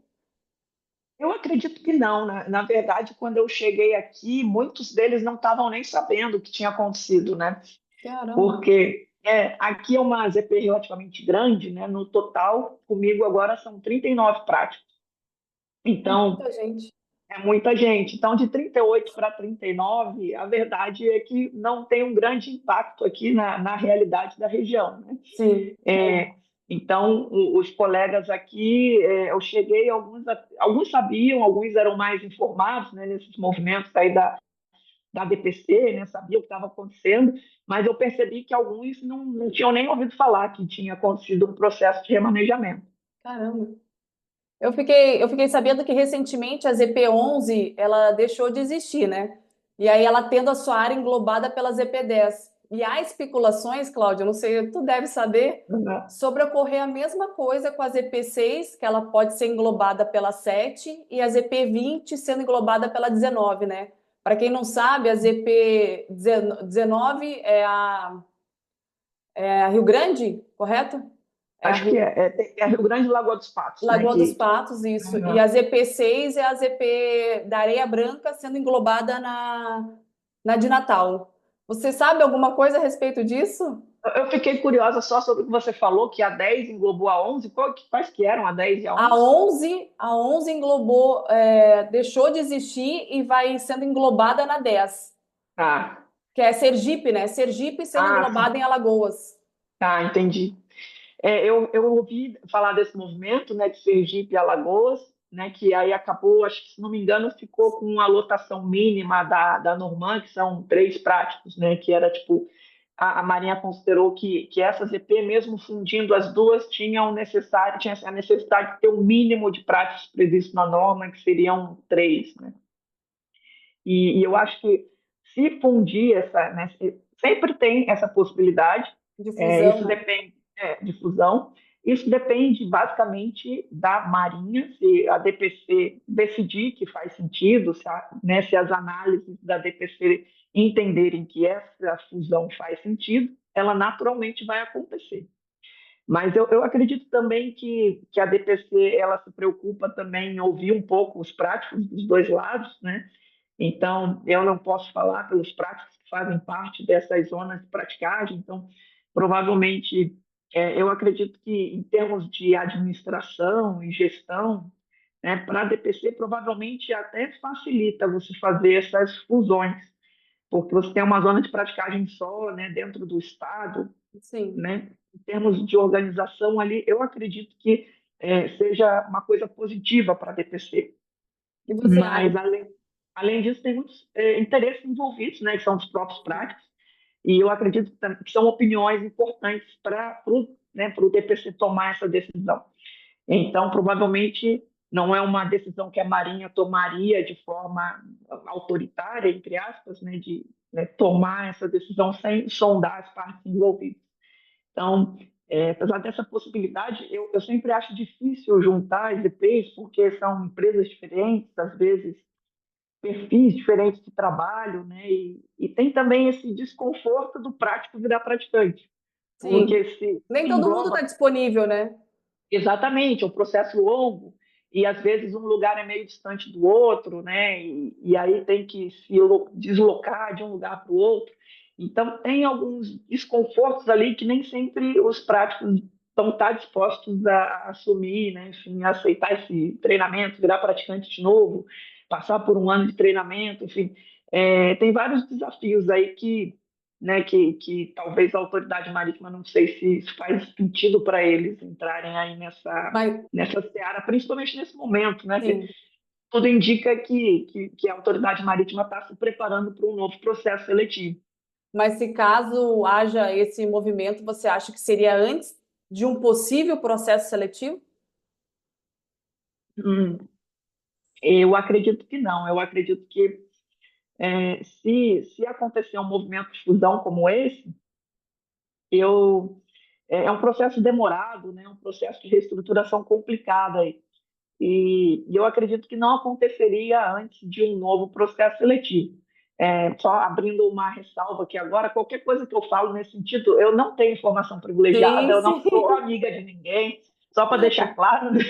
Eu acredito que não. Na verdade, quando eu cheguei aqui, muitos deles não estavam nem sabendo o que tinha acontecido, né? Caramba, Porque aqui é uma ZP relativamente grande, né? No total, comigo agora são 39 práticos. é Então, muita gente. é muita gente. Então, de 38 para 39, a verdade é que não tem um grande impacto aqui na realidade da região, né? Sim. É, então, os colegas aqui, eu cheguei, alguns sabiam, alguns eram mais informados, né, nesses movimentos aí da DPC, né, sabiam o que estava acontecendo, mas eu percebi que alguns não tinham nem ouvido falar que tinha acontecido um processo de remanejamento. Caramba. Eu fiquei sabendo que recentemente a ZP11 ela deixou de existir, né? E aí ela tendo a sua área englobada pela ZP10. E há especulações, Cláudia, não sei, tu deve saber, Né? sobre ocorrer a mesma coisa com a ZP6, que ela pode ser englobada pela 7, e a ZP20 sendo englobada pela 19, né? Para quem não sabe, a ZP19 é a Rio Grande, correto? É a Acho que Rio, é Rio Grande e Lagoa dos Patos, né? Lagoa dos Patos, isso. E a ZP6 é a ZP da Areia Branca sendo englobada na de Natal. Você sabe alguma coisa a respeito disso? Eu fiquei curiosa só sobre o que você falou, que a 10 englobou a 11. Quais que eram a 10 e a A 11? 11, a 11 englobou, deixou de existir e vai sendo englobada na 10, Ah, que é Sergipe, né? Sergipe sendo sim. englobada em Alagoas. Ah, entendi. Eu ouvi falar desse movimento, né, de Sergipe e Alagoas, né, que aí acabou, acho que, se não me engano, ficou com uma lotação mínima da Normand, que são três práticos, né, que era tipo, a Marinha considerou que essa ZP, mesmo fundindo as duas, tinha a necessidade de ter um mínimo de práticos previsto na norma, que seriam três, né. E eu acho que se fundir né, sempre tem essa possibilidade, Difusão, isso né? depende de fusão, isso depende basicamente da Marinha, se a DPC decidir que faz sentido, né, se as análises da DPC entenderem que essa fusão faz sentido, ela naturalmente vai acontecer. Mas eu acredito também que a DPC ela se preocupa também em ouvir um pouco os práticos dos dois lados, né? Então, eu não posso falar pelos práticos que fazem parte dessas zonas de praticagem. Então, provavelmente, eu acredito que, em termos de administração e gestão, né, para a DPC, provavelmente até facilita você fazer essas fusões, porque você tem uma zona de praticagem só, né, dentro do estado, Sim. né? Em termos de organização ali, eu acredito que seja uma coisa positiva para a DPC. E você Mas, além disso, tem muitos interesses envolvidos, né, que são os próprios práticos, e eu acredito que são opiniões importantes para o DPC tomar essa decisão. Então, provavelmente, não é uma decisão que a Marinha tomaria de forma autoritária, entre aspas, né, de tomar essa decisão sem sondar as partes envolvidas. Então, apesar dessa possibilidade, eu sempre acho difícil juntar as EPs, porque são empresas diferentes, às vezes perfis diferentes de trabalho, né? E tem também esse desconforto do prático virar praticante, sim. porque se Nem todo mundo está engloba disponível, né? exatamente, é um processo longo, e às vezes um lugar é meio distante do outro, né? E aí tem que se deslocar de um lugar para o outro. Então, tem alguns desconfortos ali que nem sempre os práticos estão dispostos a assumir, né? Enfim, a aceitar esse treinamento, virar praticante de novo, passar por um ano de treinamento, enfim. Tem vários desafios aí que talvez a autoridade marítima não sei se isso faz sentido para eles entrarem aí Mas, nessa seara, principalmente nesse momento, né? Que sim. tudo indica que a autoridade marítima está se preparando para um novo processo seletivo. Mas se caso haja esse movimento, você acha que seria antes de um possível processo seletivo? Eu acredito que não. Eu acredito que Se acontecer um movimento de fusão como esse, eu, é um processo demorado, né? Um processo de reestruturação complicado aí. E eu acredito que não aconteceria antes de um novo processo seletivo. Só abrindo uma ressalva aqui agora, qualquer coisa que eu falo nesse sentido, eu não tenho informação privilegiada, Sim, eu não sim. sou amiga de ninguém, só para deixar claro, né?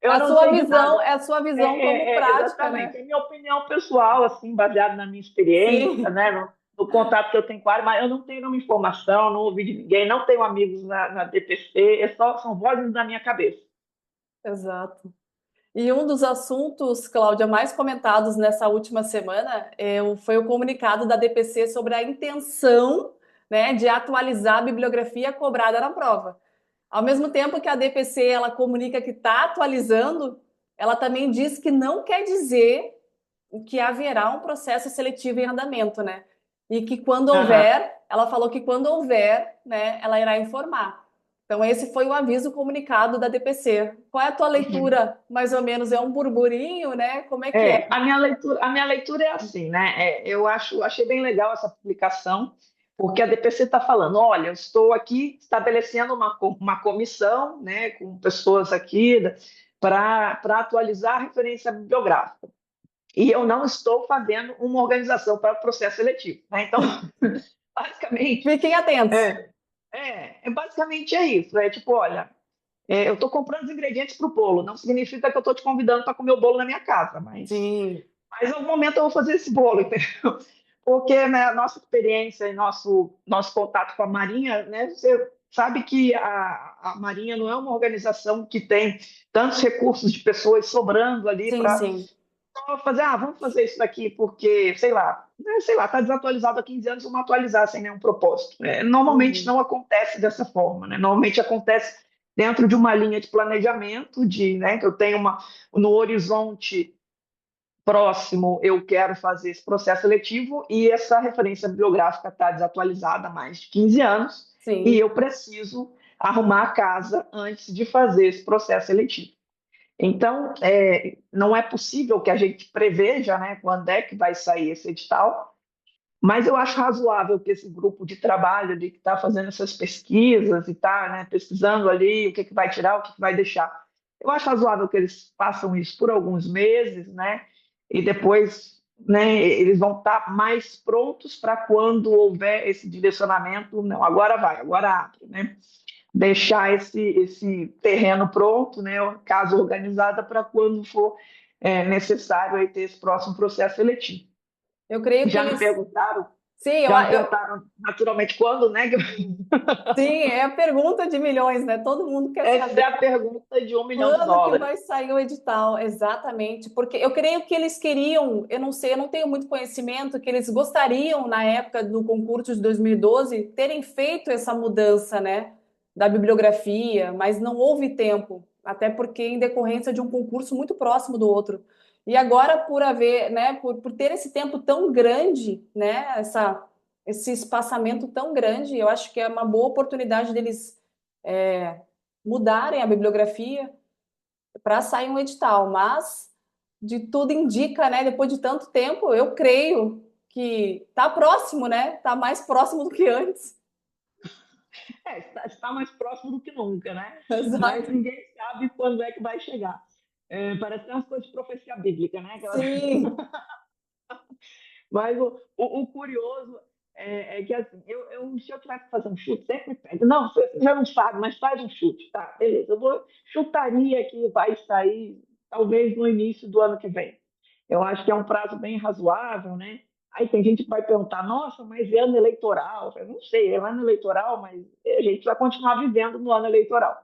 Eu A não sua sei de visão nada. é a sua visão como prática, Exatamente, né? é minha opinião pessoal, assim, baseada na minha experiência, Sim, né, no contato que eu tenho com a área, mas eu não tenho nenhuma informação, não ouvi de ninguém, não tenho amigos na DPC, são vozes da minha cabeça. exato. E um dos assuntos, Cláudia, mais comentados nessa última semana foi o comunicado da DPC sobre a intenção, né, de atualizar a bibliografia cobrada na prova. Ao mesmo tempo que a DPC ela comunica que está atualizando, ela também diz que não quer dizer que haverá um processo seletivo em andamento, né? E que quando Aham. houver, ela falou que quando houver, né, ela irá informar. Então, esse foi o aviso comunicado da DPC. Qual é a tua Uhum. leitura? Mais ou menos é um burburinho, né? Como é que é? A minha leitura é assim, né? Achei bem legal essa publicação, porque a DPC está falando, olha, eu estou aqui estabelecendo uma comissão, né, com pessoas aqui para atualizar a referência bibliográfica. E eu não estou fazendo uma organização para o processo seletivo, né? Então, basicamente, Fiquem atentos. é, basicamente é isso. É tipo, olha, eu estou comprando os ingredientes para o bolo. Não significa que eu estou te convidando para comer o bolo na minha casa, Sim, mas em algum momento eu vou fazer esse bolo, entendeu? Porque, né, a nossa experiência e nosso contato com a Marinha, né, você sabe que a Marinha não é uma organização que tem tantos recursos de pessoas sobrando ali sim, para sim. fazer, vamos fazer isso daqui porque, sei lá, está desatualizado há 15 anos, vamos atualizar sem nenhum propósito. Normalmente Uhum. não acontece dessa forma, né? Normalmente acontece dentro de uma linha de planejamento, né, que eu tenho no horizonte próximo, eu quero fazer esse processo seletivo e essa referência bibliográfica está desatualizada há mais de 15 anos e Sim. eu preciso arrumar a casa antes de fazer esse processo seletivo. Então, não é possível que a gente preveja, né, quando é que vai sair esse edital, mas eu acho razoável que esse grupo de trabalho de que está fazendo essas pesquisas e está, né, pesquisando ali o que vai tirar, o que vai deixar. Eu acho razoável que eles façam isso por alguns meses, né, e depois, né, eles vão estar mais prontos para quando houver esse direcionamento. Não, agora vai, agora abre, né? Deixar esse terreno pronto, né, casa organizada para quando for necessário aí ter esse próximo processo seletivo. Eu creio que Já me eles. perguntaram, Sim, já me perguntaram naturalmente quando, né? sim, é a pergunta de milhões, né? Todo mundo quer Essa saber. é a pergunta de Quando que US$ 1 milhão. vai sair o edital? Exatamente, porque eu creio que eles queriam, eu não sei, eu não tenho muito conhecimento, que eles gostariam, na época do concurso de 2012, terem feito essa mudança, né, da bibliografia, mas não houve tempo, até porque em decorrência de um concurso muito próximo do outro. E agora, por haver, né, por ter esse tempo tão grande, né, esse espaçamento tão grande, eu acho que é uma boa oportunidade deles mudarem a bibliografia para sair um edital, mas de tudo indica, né? Depois de tanto tempo, eu creio que está próximo, né? Está mais próximo do que antes. Está mais próximo do que nunca, né? Mas Exato. ninguém sabe quando é que vai chegar. Parece umas coisas de profecia bíblica, né? Sim, Mas o curioso é que, assim, se eu tivesse que fazer um chute, sempre me pede, não, você já não sabe, mas faz um chute, tá? Beleza, chutaria que vai sair talvez no início do ano que vem. Eu acho que é um prazo bem razoável, né? Aí tem gente que vai perguntar, nossa, mas é ano eleitoral? Eu falei, não sei, é ano eleitoral, mas a gente vai continuar vivendo no ano eleitoral.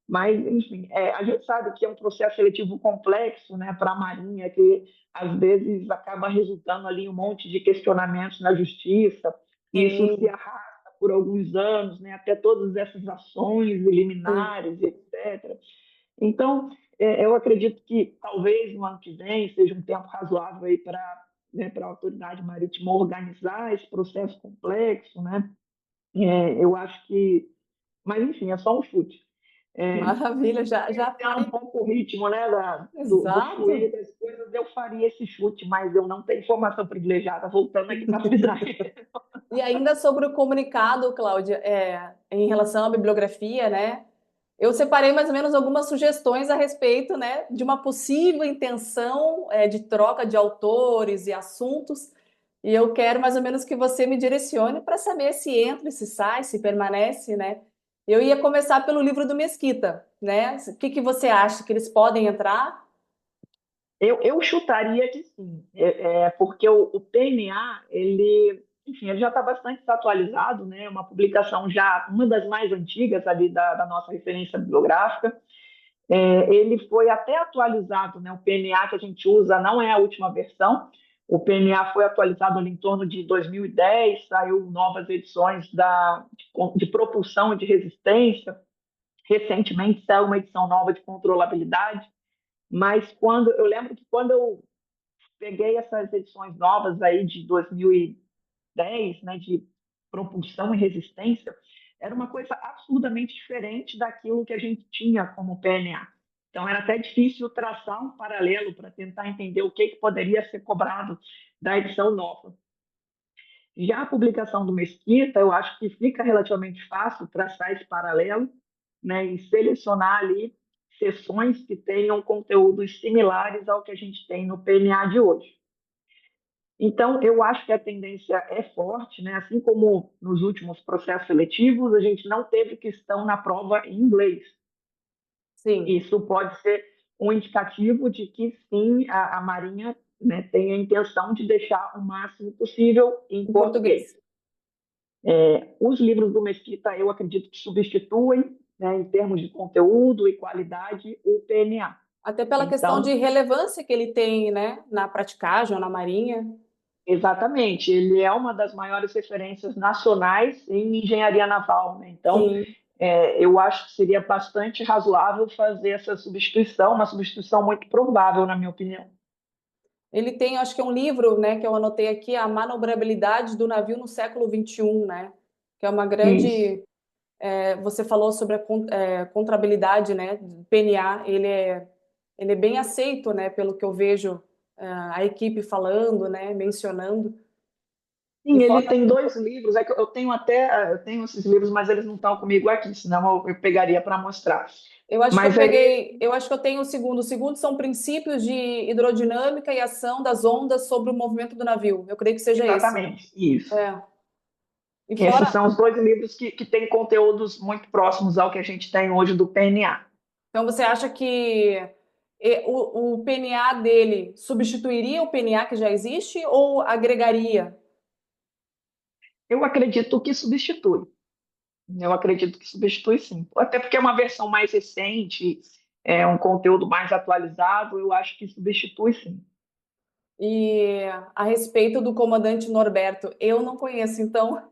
Mas, enfim, a gente sabe que é um processo seletivo complexo, né, para a Marinha, que às vezes acaba resultando ali um monte de questionamentos na justiça, e isso se sim, arrasta por alguns anos, né, até todas essas ações sim. liminares, etc. Então, eu acredito que talvez no ano que vem seja um tempo razoável aí para, né, para a autoridade marítima organizar esse processo complexo, né? Eu acho que, mas enfim, é só um chute. Maravilha, já Conhecendo faz. um pouco o ritmo, né, do fluir Exato. das coisas, eu faria esse chute, mas eu não tenho informação privilegiada, voltando aqui para a E ainda sobre o comunicado, Cláudia, em relação à bibliografia, né? Eu separei mais ou menos algumas sugestões a respeito, né, de uma possível intenção, de troca de autores e assuntos. E eu quero mais ou menos que você me direcione para saber se entra, se sai, se permanece, né? Eu ia começar pelo livro do Mesquita, né? O que que você acha que eles podem entrar? Eu chutaria que sim, porque o PNA, ele, enfim, ele já está bastante desatualizado, né? É uma publicação já, uma das mais antigas ali da nossa referência bibliográfica. Ele foi até atualizado, né? O PNA que a gente usa não é a última versão, o PNA foi atualizado ali em torno de 2010, saiu novas edições de propulsão e de resistência, recentemente saiu uma edição nova de controlabilidade, mas eu lembro que quando eu peguei essas edições novas aí de 2010, né, de propulsão e resistência, era uma coisa absurdamente diferente daquilo que a gente tinha como PNA. Então, era até difícil traçar um paralelo para tentar entender o que poderia ser cobrado da edição nova. Já a publicação do Mesquita, eu acho que fica relativamente fácil traçar esse paralelo, né, e selecionar ali sessões que tenham conteúdos similares ao que a gente tem no PNA de hoje. Então, eu acho que a tendência é forte, né? Assim como nos últimos processos seletivos, a gente não teve questão na prova em inglês. Sim, Isso pode ser um indicativo de que, sim, a Marinha, né, tem a intenção de deixar o máximo possível em em português. português. Os livros do Mesquita, eu acredito que substituem, né, em termos de conteúdo e qualidade, o PNA. Até pela questão de Então, relevância que ele tem, né, na praticagem ou na Marinha. exatamente, ele é uma das maiores referências nacionais em engenharia naval, né? Então, Sim. eu acho que seria bastante razoável fazer essa substituição, uma substituição muito provável, na minha opinião. Ele tem, acho que é um livro, né, que eu anotei aqui, A Manobrabilidade do Navio no Século XXI, né? Que é uma Isso. grande. Você falou sobre a contrabilidade, né? Do PNA, ele é bem aceito, né? Pelo que eu vejo a equipe falando, né? Mencionando. E Sim, ele fora, tem dois livros, é que eu tenho esses livros, mas eles não estão comigo aqui, senão eu pegaria para mostrar. eu acho que eu Mas aí, peguei, eu acho que eu tenho o segundo. O segundo são princípios de hidrodinâmica e ação das ondas sobre o movimento do navio. Eu creio que seja esse. exatamente, isso. É. E Esses fora, são os dois livros que têm conteúdos muito próximos ao que a gente tem hoje do PNA. então você acha que o PNA dele substituiria o PNA que já existe ou agregaria? Eu acredito que substitui. Eu acredito que substitui sim. Até porque é uma versão mais recente, é um conteúdo mais atualizado, eu acho que substitui sim. E a respeito do comandante Norberto, eu não conheço, então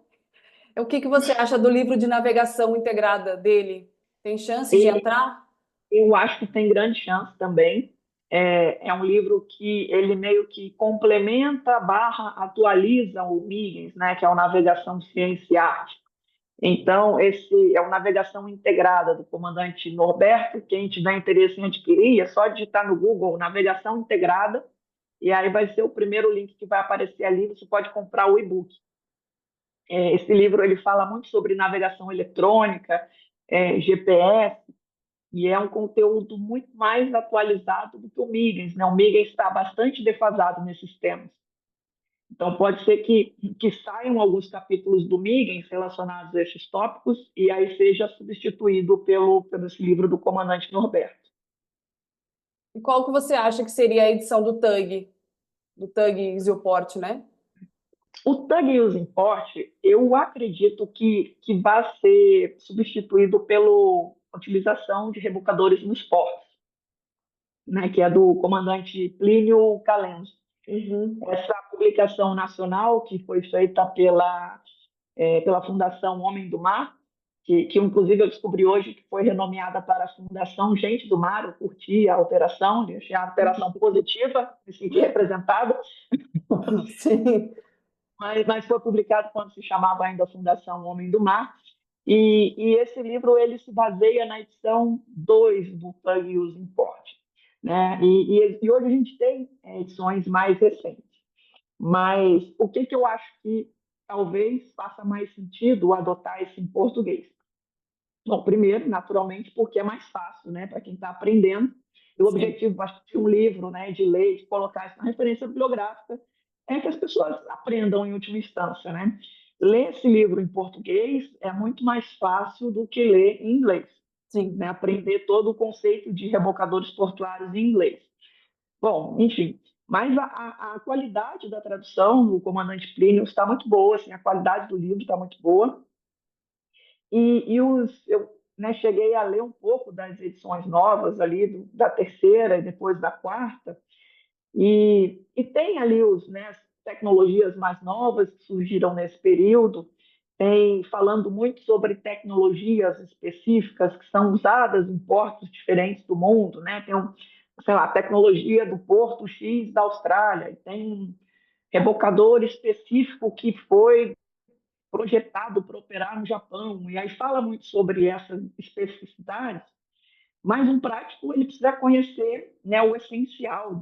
o que que você acha do livro de navegação integrada dele? Tem chance de E entrar? eu acho que tem grande chance também. É um livro que ele meio que complementa barra atualiza o Miggins, né, que é o Navegação Ciência e Arte. Então, esse é o Navegação Integrada do comandante Norberto. Quem tiver interesse em adquirir, é só digitar no Google Navegação Integrada, e aí vai ser o primeiro link que vai aparecer ali. Você pode comprar o e-book. Esse livro ele fala muito sobre navegação eletrônica, GPS, e é um conteúdo muito mais atualizado do que o Miggins, né? O Miggins está bastante defasado nesses temas. Então, pode ser que saiam alguns capítulos do Miggins relacionados a esses tópicos e aí seja substituído pelo esse livro do comandante Norberto. E qual que você acha que seria a edição do Tug Isilport, né? O Tug Use Import, eu acredito que vai ser substituído pela utilização de rebocadores nos portos, né, que é do comandante Plínio Calenzo. Uhum. Essa publicação nacional, que foi feita pela Fundação Homem do Mar, que inclusive eu descobri hoje que foi renomeada para a Fundação Gente do Mar, eu curti a alteração, achei a alteração positiva, me senti representada, Sim. mas foi publicado quando se chamava ainda Fundação Homem do Mar, e esse livro ele se baseia na edição 2 do Plug Use Import. né? E hoje a gente tem edições mais recentes. Mas o que, que eu acho que talvez faça mais sentido adotar esse em português? Bom, primeiro, naturalmente, porque é mais fácil, né, para quem está aprendendo. E o Sim, objetivo de um livro, né, de ler, de colocar isso na referência bibliográfica, é que as pessoas aprendam em última instância, né? Ler esse livro em português é muito mais fácil do que ler em inglês, sim. né? Aprender todo o conceito de rebocadores portuários em inglês. Bom, enfim, mas a qualidade da tradução do Comandante Plínio está muito boa, assim, a qualidade do livro está muito boa. Eu, né, cheguei a ler um pouco das edições novas ali, da terceira e depois da quarta, e tem ali né, as tecnologias mais novas que surgiram nesse período, tem falando muito sobre tecnologias específicas que são usadas em portos diferentes do mundo, né? Tem sei lá, a tecnologia do Porto X da Austrália, e tem um rebocador específico que foi projetado para operar no Japão, e aí fala muito sobre essas especificidades, mas um prático ele precisa conhecer, né, o essencial,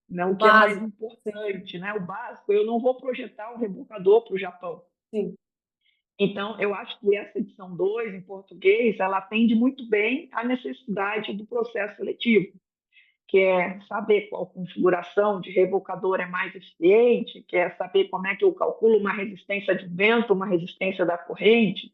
né, O o que é mais básico. Sim, importante, né, o básico. Eu não vou projetar um rebocador para o Japão. sim. Então, eu acho que essa edição 2 em português, ela atende muito bem à necessidade do processo seletivo, que é saber qual configuração de rebocador é mais eficiente, que é saber como é que eu calculo uma resistência de vento, uma resistência da corrente,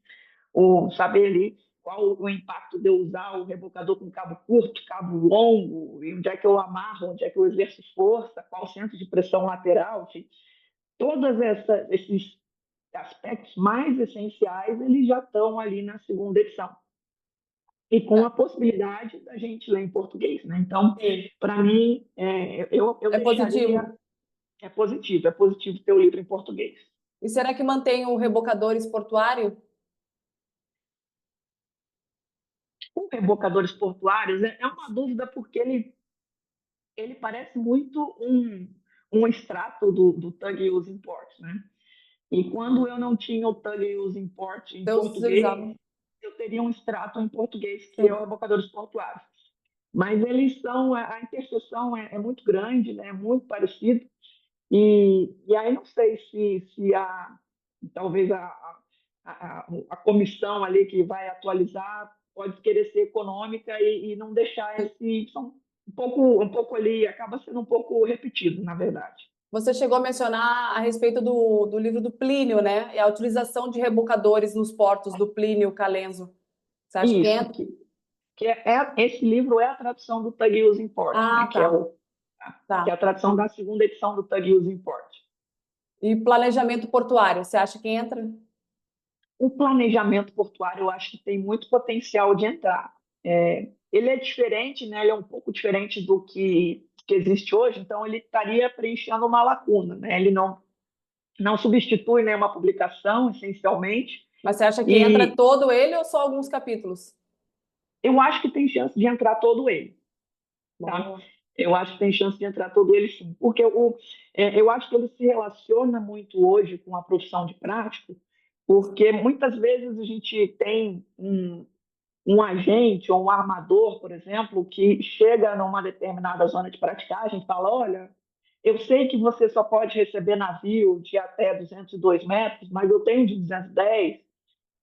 ou saber ali qual o impacto de eu usar o rebocador com cabo curto, cabo longo, e onde é que eu amarro, onde é que eu exerço força, qual o centro de pressão lateral, enfim. Todos esses aspectos mais essenciais, eles já estão ali na segunda edição. E com a possibilidade da gente ler em português, né? Então, Sim. para mim, eu É deixaria. positivo. É positivo ter o livro em português. E será que mantém o rebocadores portuário? Com rebocadores portuários, é uma dúvida porque ele parece muito um extrato do Tug Use Import, né? E quando eu não tinha o Tug Use Import em Deus português, utilizava. eu teria um extrato em português que é o Sim. rebocadores portuários. Mas eles são, a interseção é muito grande, né? É muito parecido. E aí não sei se talvez a comissão ali que vai atualizar pode querer ser econômica e não deixar esse. São um pouco ali, acaba sendo um pouco repetido, na verdade. Você chegou a mencionar a respeito do livro do Plínio, né? E a utilização de rebocadores nos portos do Plínio Calenzo. Você acha que Isso, entra? esse livro é a tradução do Tug Use Import, né, Ah, tá. que é Tá. a tradução da segunda edição do Tug Use Import. E planejamento portuário, você acha que entra? O planejamento portuário, eu acho que tem muito potencial de entrar. Ele é diferente, né? Ele é um pouco diferente do que existe hoje, então ele estaria preenchendo uma lacuna, né? Ele não substitui nenhuma publicação, essencialmente, Mas você acha que entra e todo ele ou só alguns capítulos? eu acho que tem chance de entrar todo ele, tá? Boa. Eu acho que tem chance de entrar todo ele, sim, porque eu acho que ele se relaciona muito hoje com a profissão de prático, porque muitas vezes a gente tem um agente ou um armador, por exemplo, que chega numa determinada zona de praticagem e fala: olha, eu sei que você só pode receber navio de até 202 metros, mas eu tenho de 210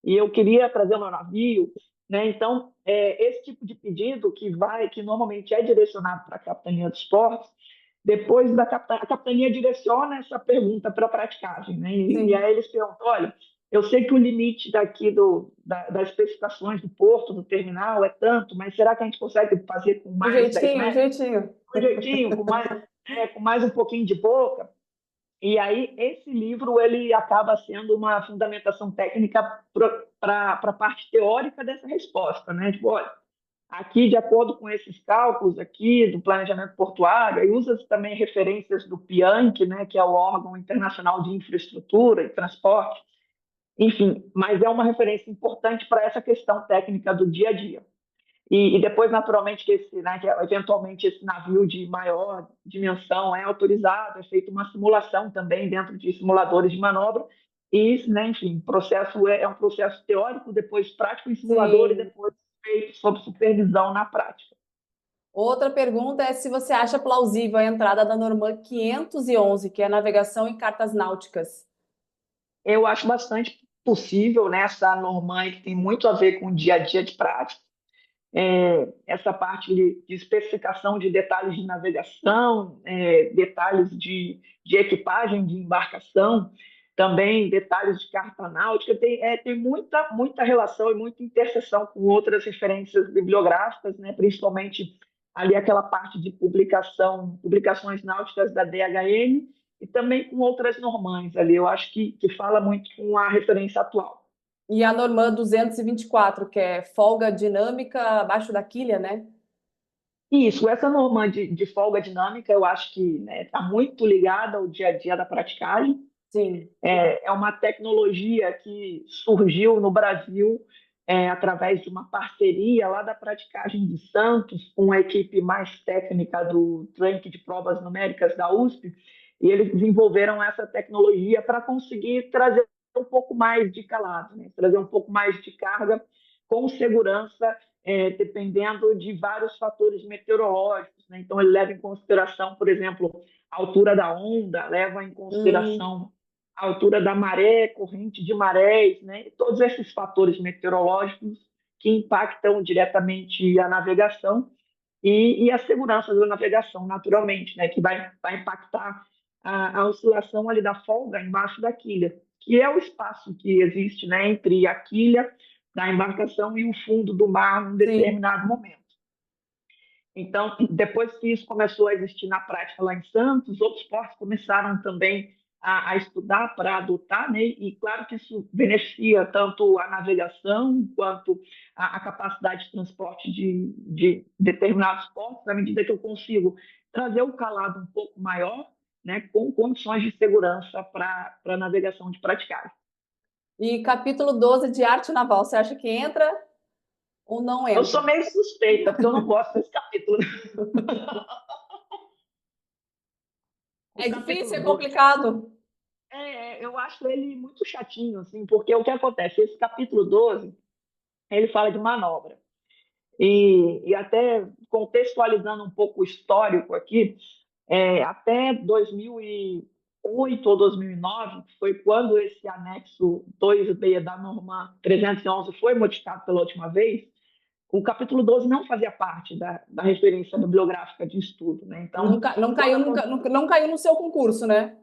e eu queria trazer o meu navio. Né? Então, esse tipo de pedido que normalmente é direcionado para a capitania dos portos, depois a capitania direciona essa pergunta para a praticagem. Né? E Sim. aí eles perguntam: olha, eu sei que o limite daqui das especificações do porto, do terminal, é tanto, mas será que a gente consegue fazer com Um mais 10 jeitinho, um metros? jeitinho. Com jeitinho, com mais um pouquinho de boca? E aí esse livro ele acaba sendo uma fundamentação técnica para a parte teórica dessa resposta, né? Tipo, olha, aqui de acordo com esses cálculos aqui do planejamento portuário, aí usa também referências do PIANC, né, que é o órgão internacional de infraestrutura e transporte, enfim, mas é uma referência importante para essa questão técnica do dia a dia. E depois, naturalmente, que eventualmente esse navio de maior dimensão é autorizado, é feita uma simulação também dentro de simuladores de manobra, e, né, enfim, o processo é um processo teórico, depois prático em simulador e Sim. depois feito sob supervisão na prática. Outra pergunta é se você acha plausível a entrada da norma 511, que é navegação em cartas náuticas. Eu acho bastante possível nessa norma aí, que tem muito a ver com o dia a dia de prática. Essa parte de especificação de detalhes de navegação, detalhes de equipagem de embarcação, também detalhes de carta náutica, tem muita relação e muita interseção com outras referências bibliográficas, né, principalmente ali aquela parte de publicações náuticas da DHN, e também com outras normãs ali. Eu acho que fala muito com a referência atual. E a norma 224, que é folga dinâmica abaixo da quilha, né? Isso, essa norma de folga dinâmica, eu acho que está muito ligada ao dia a dia da praticagem. Sim. É uma tecnologia que surgiu no Brasil através de uma parceria lá da praticagem de Santos com a equipe mais técnica do Trem de Provas Numéricas da USP, e eles desenvolveram essa tecnologia para conseguir trazer um pouco mais de calado, né? Trazer um pouco mais de carga com segurança, dependendo de vários fatores meteorológicos, né? Então, ele leva em consideração, por exemplo, a altura da onda, leva em Hum, consideração a altura da maré, corrente de marés, né? E todos esses fatores meteorológicos que impactam diretamente a navegação e a segurança da navegação, naturalmente, né? Que vai impactar a oscilação ali da folga embaixo da quilha, que é o espaço que existe, né, entre a quilha da embarcação e o fundo do mar num sim. determinado momento. Então, depois que isso começou a existir na prática lá em Santos, outros portos começaram também a estudar para adotar, né? E claro que isso beneficia tanto a navegação quanto a capacidade de transporte de determinados portos, à medida que eu consigo trazer o calado um pouco maior, né, com condições de segurança para a navegação de praticagem. E capítulo 12 de arte naval, você acha que entra ou não Eu sou entra? meio suspeita, porque eu não gosto desse capítulo. O É difícil, capítulo é 12. complicado. Eu acho ele muito chatinho, assim, porque o que acontece? Esse capítulo 12, ele fala de manobra. E até contextualizando um pouco o histórico aqui, até 2008 ou 2009, que foi quando esse anexo 2B da norma 311 foi modificado pela última vez, o capítulo 12 não fazia parte da referência bibliográfica de estudo, né? Então, Não quando caiu, não caiu no seu concurso, né?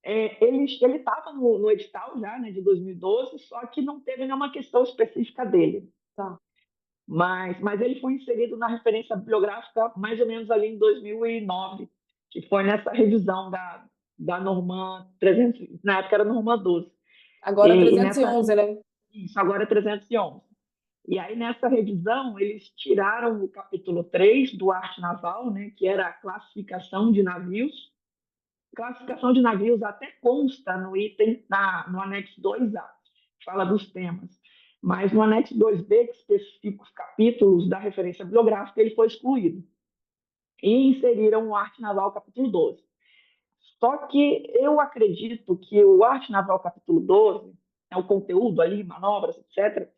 ele estava no edital já, né, de 2012, só que não teve nenhuma questão específica dele. Tá. Mas ele foi inserido na referência bibliográfica mais ou menos ali em 2009, que foi nessa revisão da norma 300, na época era norma 12. Agora E 311, né? isso agora é 311. E aí, nessa revisão, eles tiraram o capítulo 3 do Arte Naval, né, que era a classificação de navios. Classificação de navios até consta no item, no anexo 2A, fala dos temas. Mas no anexo 2B, que especifica os capítulos da referência bibliográfica, ele foi excluído. E inseriram o Arte Naval capítulo 12. Só que eu acredito que o Arte Naval capítulo 12, o conteúdo ali, manobras, etc.,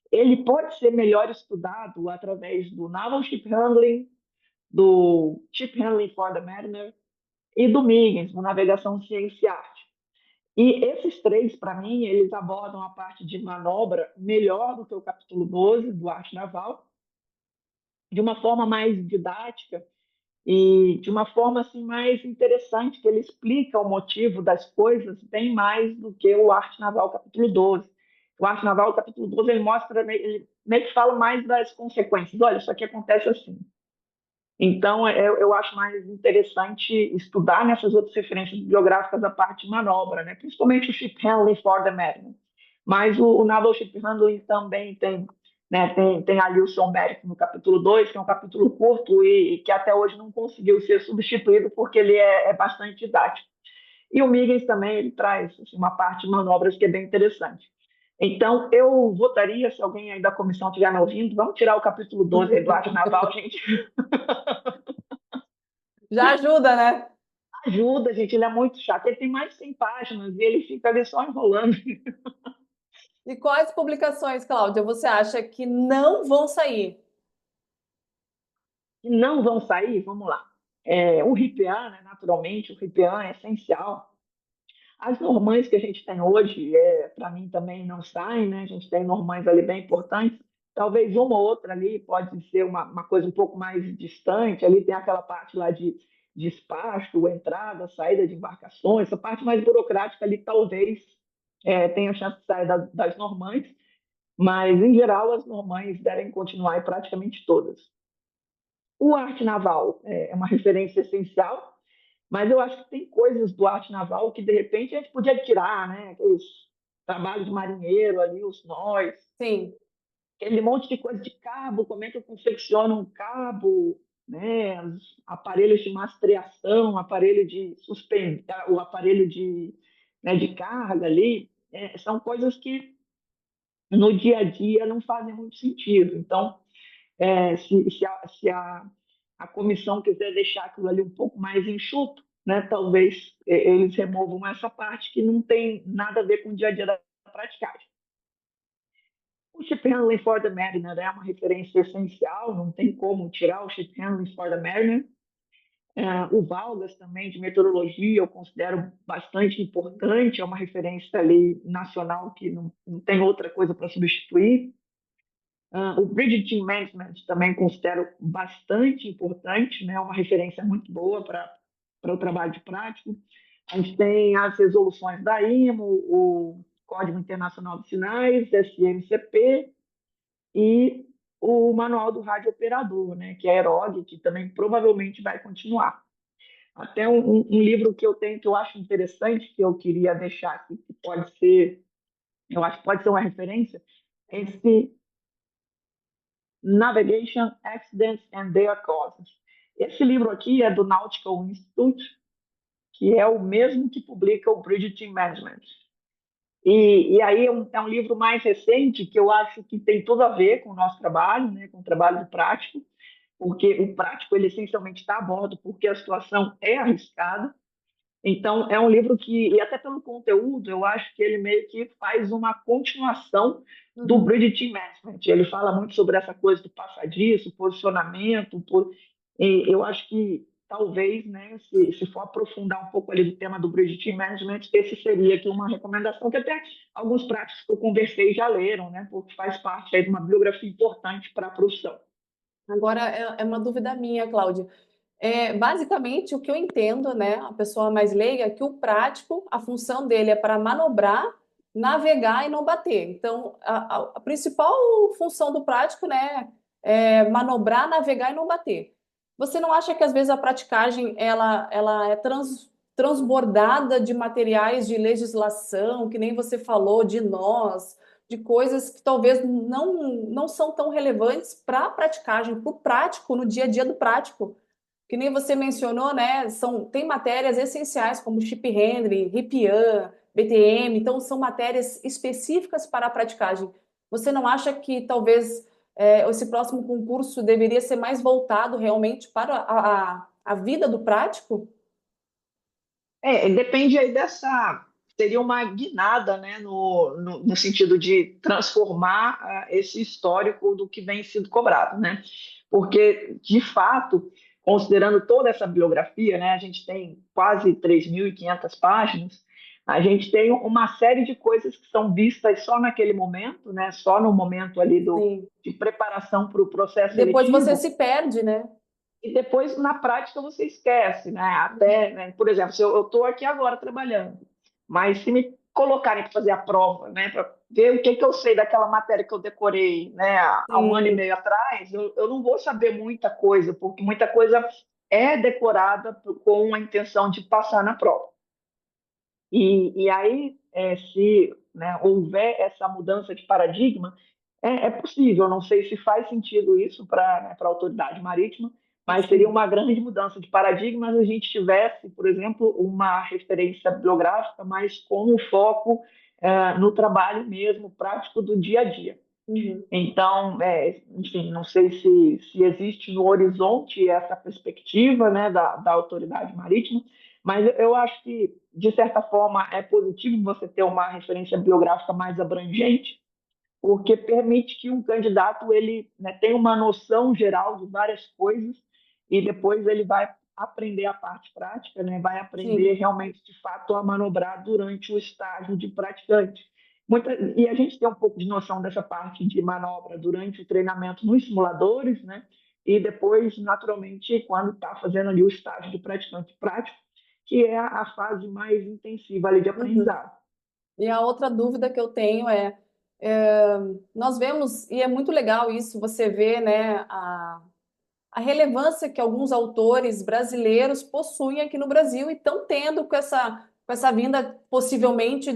ele pode ser melhor estudado através do Naval Ship Handling, do Ship Handling for the Mariner e do MIGINS, do Navegação Ciência e Arte. E esses três, para mim, eles abordam a parte de manobra melhor do que o capítulo 12 do Arte Naval, de uma forma mais didática e de uma forma assim mais interessante, que ele explica o motivo das coisas bem mais do que o Arte Naval capítulo 12. O Arte Naval capítulo 12 ele mostra, ele meio que fala mais das consequências. Olha, isso aqui acontece assim. Então, eu acho mais interessante estudar nessas outras referências bibliográficas a parte de manobra, né? Principalmente o Ship Handling for the Marine. Mas o Naval Ship Handling também tem, né, tem ali o seu mérito no capítulo 2, que é um capítulo curto e que até hoje não conseguiu ser substituído porque ele é bastante didático. E o Miggins também ele traz assim, uma parte de manobras que é bem interessante. Então, eu votaria, se alguém aí da comissão estiver me ouvindo, vamos tirar o capítulo 12 aí do arte naval, gente. Já ajuda, né? Ajuda, gente, ele é muito chato. Ele tem mais de 100 páginas e ele fica ali só enrolando. E quais publicações, Cláudia, você acha que não vão sair? que não vão sair, vamos lá. O RIPEAN, né, naturalmente, o RIPEAN é essencial. As normãs que a gente tem hoje, para mim, também não saem, né? A gente tem normãs ali bem importantes. Talvez uma ou outra ali pode ser uma coisa um pouco mais distante. Ali tem aquela parte lá de despacho, entrada, saída de embarcações. Essa parte mais burocrática ali talvez tenha chance de sair das normãs, mas, em geral, as normãs devem continuar em praticamente todas. O arte naval é uma referência essencial, mas eu acho que tem coisas do arte naval que, de repente, a gente podia tirar, né? Aqueles trabalhos de marinheiro ali, os nós, Sim. aquele monte de coisa de cabo, como é que eu confecciono um cabo, né? Os aparelhos de mastreação, aparelho de suspender, o aparelho de carga ali, são coisas que no dia a dia não fazem muito sentido. Então, se a comissão quiser deixar aquilo ali um pouco mais enxuto, né, talvez eles removam essa parte que não tem nada a ver com o dia a dia da praticagem. O Ship Handling for the Mariner é uma referência essencial, não tem como tirar o Ship Handling for the Mariner. O Valgas também, de meteorologia, eu considero bastante importante, é uma referência ali nacional que não tem outra coisa para substituir. O Bridge Team Management também considero bastante importante, né? Uma referência muito boa para o trabalho de prático. A gente tem as resoluções da IMO, o Código Internacional de Sinais, SMCP, e o Manual do Rádio Operador, né? Que é a EROG, que também provavelmente vai continuar. Até um livro que eu tenho que eu acho interessante, que eu queria deixar aqui, que pode ser, eu acho que pode ser uma referência, esse Navigation Accidents and Their Causes. Esse livro aqui é do Nautical Institute, que é o mesmo que publica o Bridge Team Management. E aí é um livro mais recente que eu acho que tem tudo a ver com o nosso trabalho, né, com o trabalho do prático, porque o prático ele essencialmente está a bordo porque a situação é arriscada. Então, é um livro que, e até pelo conteúdo, eu acho que ele meio que faz uma continuação do Uhum. Bridge Team Management. Ele fala muito sobre essa coisa do passadiço, posicionamento. E eu acho que talvez, né, se for aprofundar um pouco ali do tema do Bridge Team Management, esse seria aqui uma recomendação que até alguns práticos que eu conversei já leram, né, porque faz parte aí de uma bibliografia importante para a profissão. Agora é uma dúvida minha, Cláudia. Basicamente, o que eu entendo, né, a pessoa mais leiga, é que o prático, a função dele é para manobrar, navegar e não bater. Então, a principal função do prático, né, é manobrar, navegar e não bater. Você não acha que às vezes a praticagem ela é transbordada de materiais de legislação, que nem você falou, de nós, de coisas que talvez não são tão relevantes para a praticagem, para o prático, no dia a dia do prático? Que nem você mencionou, né? Tem matérias essenciais como chip handling, RIPIAN, BTM, então são matérias específicas para a praticagem. Você não acha que talvez esse próximo concurso deveria ser mais voltado realmente para a vida do prático? Depende aí dessa. Seria uma guinada, né, no sentido de transformar esse histórico do que vem sendo cobrado, né? Porque, de fato, considerando toda essa bibliografia, né, a gente tem quase 3.500 páginas, a gente tem uma série de coisas que são vistas só naquele momento, né, só no momento ali Sim. de preparação para o processo Depois você seletivo, se perde, né? e depois na prática você esquece, né? Até, né? Por exemplo, se eu estou aqui agora trabalhando, mas se me colocarem para fazer a prova, né, para ver o que, que eu sei daquela matéria que eu decorei, né, há um ano e Sim. meio atrás, eu não vou saber muita coisa, porque muita coisa é decorada com a intenção de passar na prova. E aí, se, né, houver essa mudança de paradigma, é possível. Não sei se faz sentido isso para, né, para a autoridade marítima, mas seria Sim. uma grande mudança de paradigma se a gente tivesse, por exemplo, uma referência bibliográfica, mas com um foco no trabalho mesmo, prático do dia a dia. Uhum. Então, enfim, não sei se existe no horizonte essa perspectiva, né, da autoridade marítima, mas eu acho que, de certa forma, é positivo você ter uma referência biográfica mais abrangente, porque permite que um candidato ele, né, tenha uma noção geral de várias coisas e depois ele vai aprender a parte prática, né? Vai aprender Sim. realmente, de fato, a manobrar durante o estágio de praticante. E a gente tem um pouco de noção dessa parte de manobra durante o treinamento nos simuladores, né? E depois, naturalmente, quando está fazendo ali o estágio de praticante prático, que é a fase mais intensiva ali de Uhum. aprendizado. E a outra dúvida que eu tenho é, nós vemos, e é muito legal isso, você vê, né, a relevância que alguns autores brasileiros possuem aqui no Brasil e estão tendo com essa vinda, possivelmente,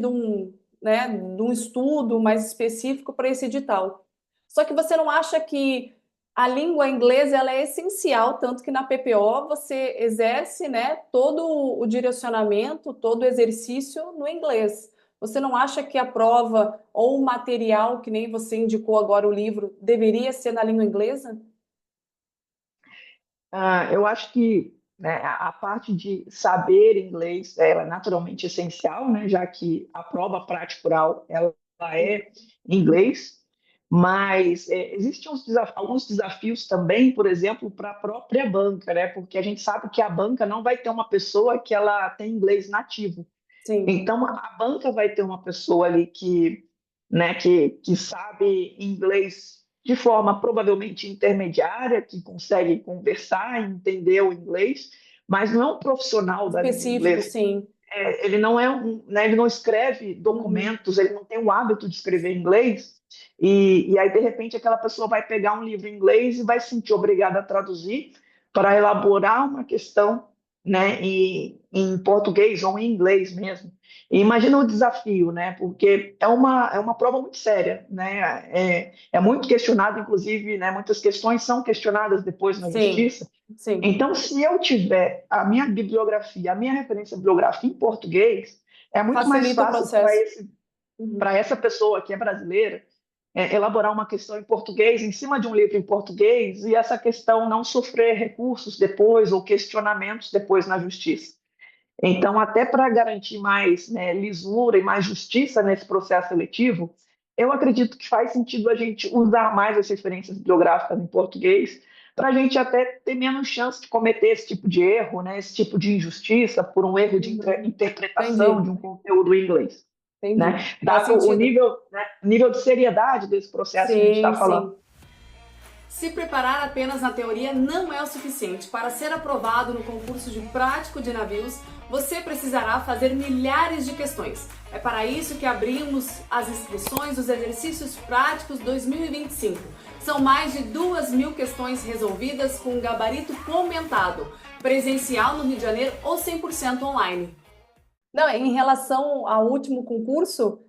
né, de um estudo mais específico para esse edital. Só que você não acha que a língua inglesa ela é essencial, tanto que na PPO você exerce, né, todo o direcionamento, todo o exercício no inglês. Você não acha que a prova ou o material, que nem você indicou agora o livro, deveria ser na língua inglesa? Eu acho que, né, a parte de saber inglês ela é naturalmente essencial, né, já que a prova prática oral ela é em inglês, mas existem alguns desafios também, por exemplo, para a própria banca, né, porque a gente sabe que a banca não vai ter uma pessoa que ela tem inglês nativo. Sim. Então, a banca vai ter uma pessoa ali que, né, que sabe inglês de forma provavelmente intermediária, que consegue conversar e entender o inglês, mas não é um profissional da língua Específico, inglesa. sim. Ele não é né, ele não escreve Uhum. documentos, ele não tem o hábito de escrever inglês, e aí, de repente, aquela pessoa vai pegar um livro em inglês e vai se sentir obrigada a traduzir para elaborar uma questão, né, em português ou em inglês mesmo. E imagina o desafio, né, porque é uma prova muito séria, né, é muito questionado, inclusive, né, muitas questões são questionadas depois na Sim, justiça. sim. Então, se eu tiver a minha bibliografia, a minha referência bibliográfica em português, é muito mais Facilita o fácil processo. para Uhum. essa pessoa que é brasileira elaborar uma questão em português, em cima de um livro em português, e essa questão não sofrer recursos depois ou questionamentos depois na justiça. Então, até para garantir mais, né, lisura e mais justiça nesse processo seletivo, eu acredito que faz sentido a gente usar mais as referências bibliográficas em português, para a gente até ter menos chance de cometer esse tipo de erro, né, esse tipo de injustiça por um erro de Uhum. interpretação Entendi, de um conteúdo em inglês, né? entendi. Faz Dado o sentido. nível, né, nível de seriedade desse processo que a gente está Sim, falando. sim. Se preparar apenas na teoria não é o suficiente. Para ser aprovado no concurso de prático de navios, você precisará fazer milhares de questões. É para isso que abrimos as inscrições dos exercícios práticos 2025. São mais de 2.000 questões resolvidas com um gabarito comentado, presencial no Rio de Janeiro ou 100% online. Não, em relação ao último concurso,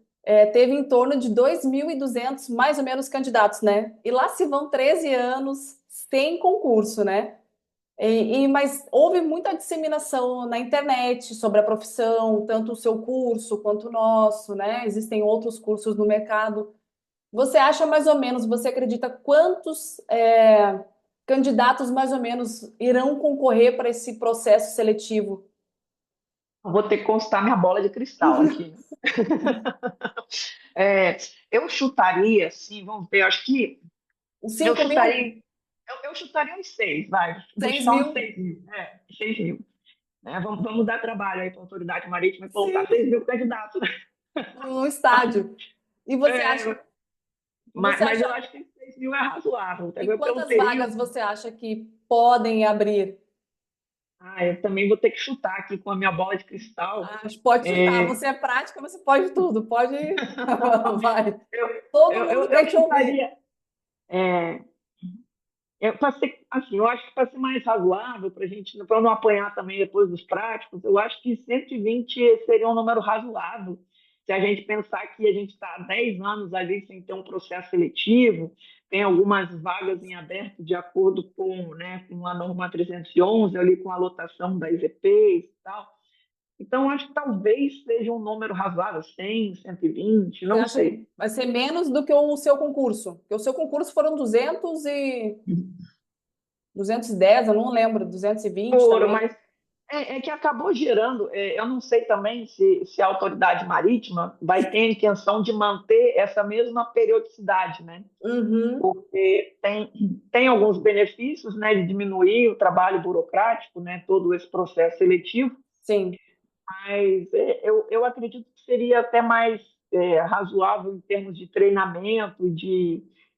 teve em torno de 2.200 mais ou menos candidatos, né? E lá se vão 13 anos sem concurso, né? Mas houve muita disseminação na internet sobre a profissão, tanto o seu curso quanto o nosso, né? Existem outros cursos no mercado. Você acha mais ou menos, você acredita quantos candidatos mais ou menos irão concorrer para esse processo seletivo? Vou ter que constar minha bola de cristal aqui. É, eu chutaria, assim, vamos ver, acho que Os eu 5.000? chutaria, eu chutaria uns seis, vai. Vou seis chutar uns mil? 6.000. 6.000. Né? Vamos dar trabalho aí para a autoridade marítima e colocar Sim, 6.000 candidatos. Né? no estádio. E É, você mas acha, eu acho que 6.000 é razoável. Até e pelo quantas vagas período. você acha que podem abrir? Eu também vou ter que chutar aqui com a minha bola de cristal. Ah, pode chutar, É, você é prática, você pode tudo, pode, vai. eu, Todo mundo eu quer te ouvir. chutaria. É, assim, eu acho que para ser mais razoável, para não apanhar também depois dos práticos, eu acho que 120 seria um número razoável. Se a gente pensar que a gente está há 10 anos ali sem ter um processo seletivo, tem algumas vagas em aberto de acordo com, né, com a norma 311, ali com a lotação das EPs e tal. Então, acho que talvez seja um número razoável, 100, 120, Você não acha que sei. vai ser menos do que o seu concurso? Porque o seu concurso foram 210, eu não lembro, 220 Foram, também. mas É que acabou gerando, eu não sei também se a autoridade marítima vai ter a intenção de manter essa mesma periodicidade, né? Uhum, Porque tem alguns benefícios, né, de diminuir o trabalho burocrático, né, todo esse processo seletivo, sim. mas eu acredito que seria até mais razoável em termos de treinamento,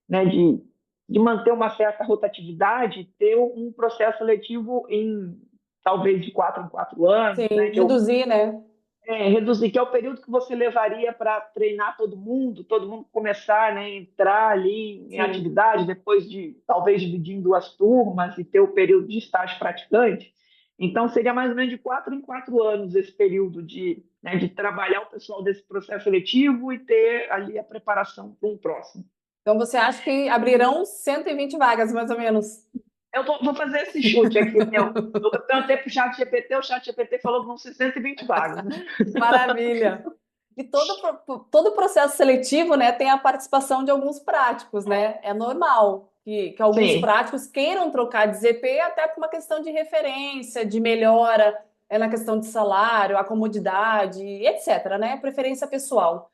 né, de manter uma certa rotatividade, ter um processo seletivo em talvez de 4 em 4 anos, Sim, né, reduzir, né? reduzir, que é o período que você levaria para treinar todo mundo começar, né, entrar ali em Sim. atividade, depois de talvez dividir em 2 turmas e ter o período de estágio praticante. Então, seria mais ou menos de 4 em 4 anos esse período né, de trabalhar o pessoal desse processo seletivo e ter ali a preparação para um próximo. Então você acha que abrirão 120 vagas, mais ou menos? Vou fazer esse chute aqui, meu. Eu perguntei para o chat GPT falou que vão ser 120 vagas, né? Maravilha. E todo o processo seletivo, né, tem a participação de alguns práticos, né? É normal que alguns Sim, práticos queiram trocar de ZP até por uma questão de referência, de melhora, na questão de salário, a comodidade, etc., né? Preferência pessoal.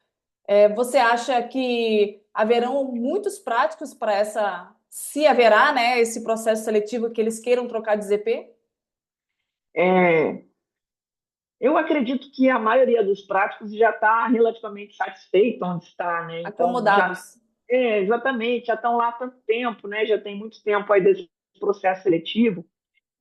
Você acha que haverão muitos práticos para essa, se haverá, né, esse processo seletivo que eles queiram trocar de ZP? é, eu acredito que a maioria dos práticos já está relativamente satisfeito onde está, né? Então, Acomodados. exatamente, já estão lá há tanto tempo, né? Já tem muito tempo aí desse processo seletivo.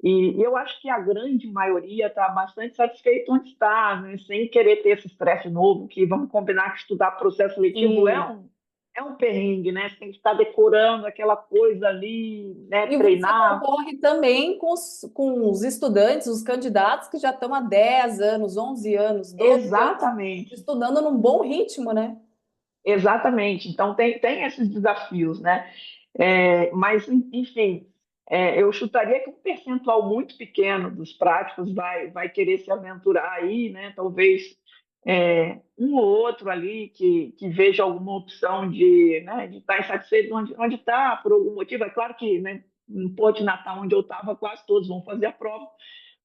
E eu acho que a grande maioria está bastante satisfeito onde está, né? Sem querer ter esse estresse novo, que vamos combinar que estudar processo seletivo Sim. é um perrengue, né? Você tem que estar decorando aquela coisa ali, né? E você Treinar. concorre também com os estudantes, os candidatos que já estão há 10 anos, 11 anos, 12 anos, Exatamente. estudando num bom ritmo, né? Exatamente. Então tem esses desafios, né? Mas, enfim, eu chutaria que um percentual muito pequeno dos práticos vai querer se aventurar aí, né? Talvez um ou outro ali que veja alguma opção né, de estar insatisfeito onde está, por algum motivo. É claro que, né, no Porto de Natal, onde eu estava, quase todos vão fazer a prova,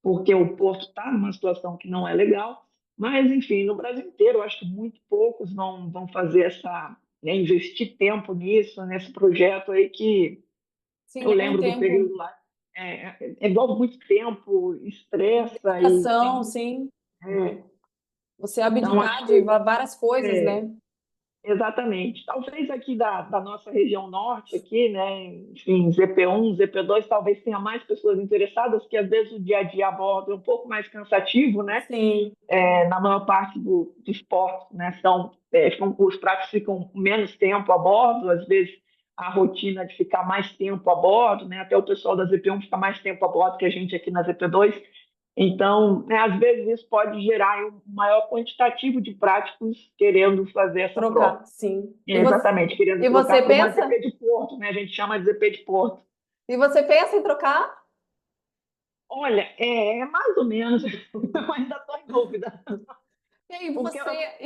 porque o Porto está numa situação que não é legal. Mas, enfim, no Brasil inteiro, eu acho que muito poucos vão fazer né, investir tempo nisso, nesse projeto aí que eu Sim, é um lembro do tempo. período lá. Envolve muito tempo, estressa e Dedicação, tem. sim. é, Você então, acho abdicar de que várias coisas, é, né? exatamente. Talvez aqui da nossa região norte, aqui, né, enfim, ZP1, ZP2, talvez tenha mais pessoas interessadas, que às vezes o dia a dia a bordo é um pouco mais cansativo, né? Sim. Na maior parte do esporte, né, os pratos ficam menos tempo a bordo, às vezes a rotina de ficar mais tempo a bordo, né, até o pessoal da ZP1 fica mais tempo a bordo que a gente aqui na ZP2. Então, né, às vezes isso pode gerar um maior quantitativo de práticos querendo fazer essa prova. Trocar, sim. Exatamente, querendo E você trocar por uma pensa? ZP de Porto, né? A gente chama de ZP de Porto. E você pensa em trocar? Olha, mais ou menos, eu ainda estou em dúvida, E aí porque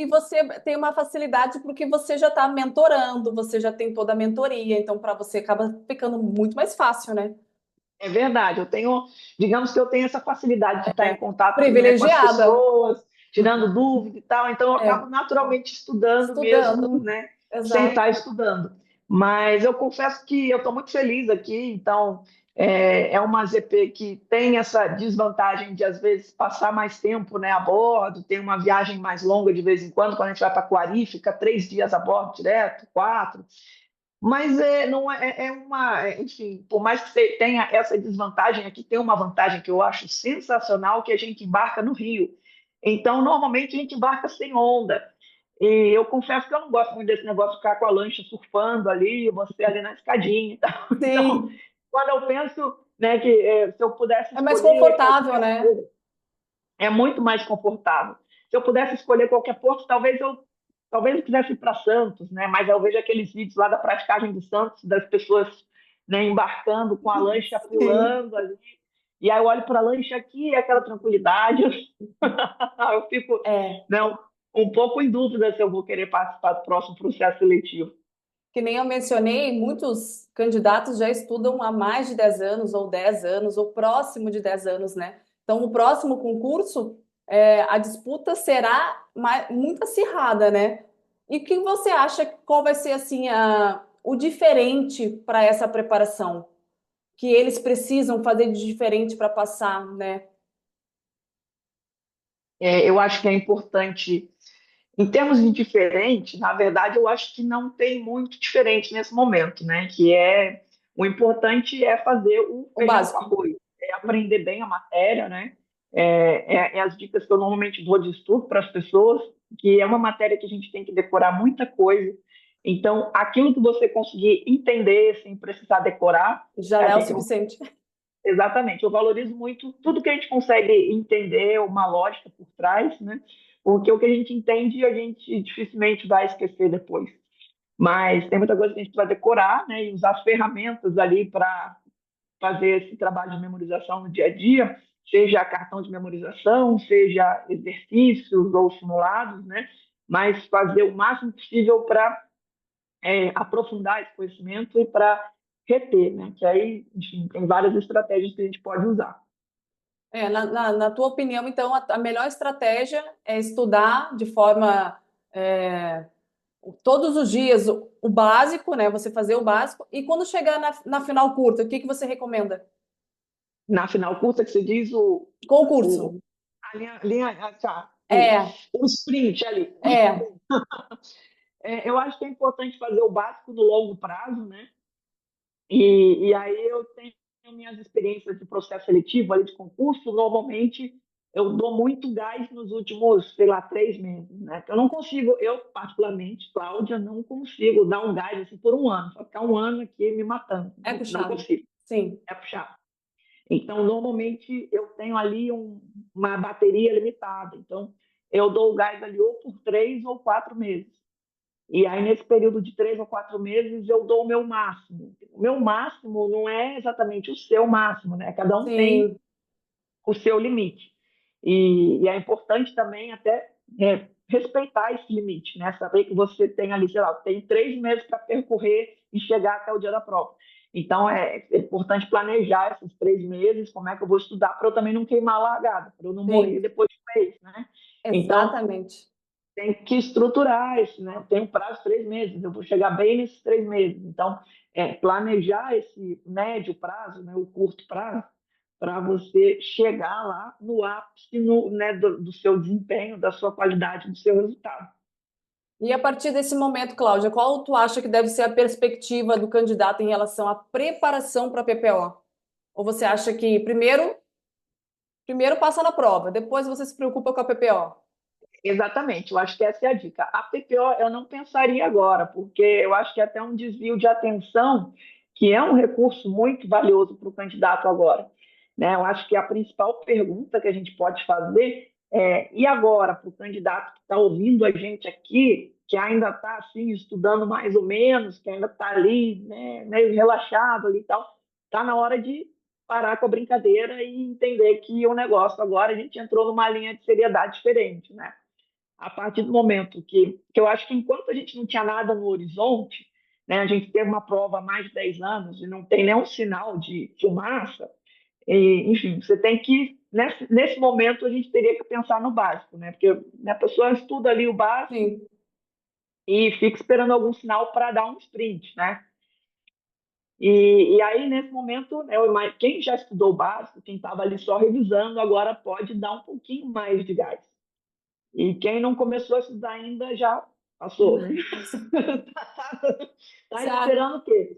você tem uma facilidade porque você já está mentorando, você já tem toda a mentoria, então para você acaba ficando muito mais fácil, né? é verdade, digamos que eu tenho essa facilidade de estar em contato, né, com as Privilegiada. pessoas, tirando dúvida e tal, então eu acabo É, naturalmente estudando mesmo, estudando. né, sem Exato. estar estudando. Mas eu confesso que eu estou muito feliz aqui, então é uma ZP que tem essa desvantagem de, às vezes, passar mais tempo, né, a bordo, tem uma viagem mais longa de vez em quando a gente vai para Coari, fica 3 dias a bordo direto, 4. Mas não enfim, por mais que você tenha essa desvantagem, aqui tem uma vantagem que eu acho sensacional, que a gente embarca no Rio. Então, normalmente a gente embarca sem onda. E eu confesso que eu não gosto muito desse negócio de ficar com a lancha surfando ali, você ali na escadinha e tal. Então, Sim, quando eu penso, né, que se eu pudesse é mais escolher confortável, qualquer né? coisa, é muito mais confortável. Se eu pudesse escolher qualquer porto, talvez eu quisesse ir para Santos, né? Mas eu vejo aqueles vídeos lá da praticagem do Santos, das pessoas, né, embarcando com a lancha Sim. pulando ali. E aí eu olho para a lancha aqui, aquela tranquilidade. Eu fico, É, né, um pouco em dúvida se eu vou querer participar do próximo processo seletivo. que nem eu mencionei, muitos candidatos já estudam há mais de 10 anos, ou 10 anos, ou próximo de 10 anos, né? Então, o próximo concurso, a disputa será muito acirrada, né? E o que você acha, qual vai ser assim o diferente para essa preparação? Que eles precisam fazer de diferente para passar, né? Eu acho que é importante, em termos de diferente, na verdade, eu acho que não tem muito diferente nesse momento, né? O importante é fazer o O feijão com básico. arroz, é aprender bem a matéria, né? É as dicas que eu normalmente dou de estudo para as pessoas, que é uma matéria que a gente tem que decorar muita coisa. Então, aquilo que você conseguir entender sem precisar decorar, Já a é o gente suficiente. exatamente, eu valorizo muito tudo que a gente consegue entender, uma lógica por trás, né? Porque o que a gente entende, a gente dificilmente vai esquecer depois. Mas tem muita coisa que a gente vai decorar, né? E usar ferramentas ali para fazer esse trabalho de memorização no dia a dia, seja cartão de memorização, seja exercícios ou simulados, né? Mas fazer o máximo possível para aprofundar esse conhecimento e para reter, né? Que aí, enfim, tem várias estratégias que a gente pode usar. Na tua opinião, então, a melhor estratégia é estudar de forma todos os dias o básico, né? Você fazer o básico, e quando chegar na final curta, o que você recomenda? Na final curta, que você diz Concurso. o, tá, É, o sprint ali. é. Eu acho que é importante fazer o básico no longo prazo, né? E aí eu tenho minhas experiências de processo seletivo ali de concurso, normalmente eu dou muito gás nos últimos, sei lá, 3 meses, né? Eu não consigo, eu particularmente, Cláudia, não consigo dar um gás assim por um ano, só ficar um ano aqui me matando. É Não puxado. consigo, Sim. é puxado. Então, normalmente, eu tenho ali uma bateria limitada. Então, eu dou o gás ali ou por 3 ou 4 meses. E aí, nesse período de 3 ou 4 meses, eu dou o meu máximo. O meu máximo não é exatamente o seu máximo, né? Cada um tem Sim. o seu limite. E é importante também até respeitar esse limite, né? Saber que você tem ali, sei lá, tem 3 meses para percorrer e chegar até o dia da prova. Então é importante planejar esses 3 meses, como é que eu vou estudar para eu também não queimar a largada, para eu não morrer Sim. depois de um mês, né? Então Exatamente. tem que estruturar isso, né? Tem um prazo de 3 meses, eu vou chegar bem nesses 3 meses. Então, planejar esse médio prazo, né, o curto prazo, para você chegar lá no ápice né, do seu desempenho, da sua qualidade, do seu resultado. E a partir desse momento, Cláudia, qual tu acha que deve ser a perspectiva do candidato em relação à preparação para a PPO? Ou você acha que primeiro passa na prova, depois você se preocupa com a PPO? Exatamente, eu acho que essa é a dica. A PPO eu não pensaria agora, porque eu acho que é até um desvio de atenção, que é um recurso muito valioso para o candidato agora. Né? Eu acho que a principal pergunta que a gente pode fazer e agora, para o candidato que está ouvindo a gente aqui, que ainda está assim, estudando mais ou menos, que ainda está ali, né, meio relaxado ali e tal, está na hora de parar com a brincadeira e entender que o negócio agora a gente entrou numa linha de seriedade diferente, né? A partir do momento que eu acho que enquanto a gente não tinha nada no horizonte, né, a gente teve uma prova há mais de 10 anos e não tem nenhum sinal de fumaça, enfim, você tem que, nesse momento, a gente teria que pensar no básico, né, porque a pessoa estuda ali o básico Sim. e fica esperando algum sinal para dar um sprint, né? E aí, nesse momento, quem já estudou o básico, quem estava ali só revisando, agora pode dar um pouquinho mais de gás. E quem não começou a estudar ainda já passou, né? Tá Certo. esperando o quê?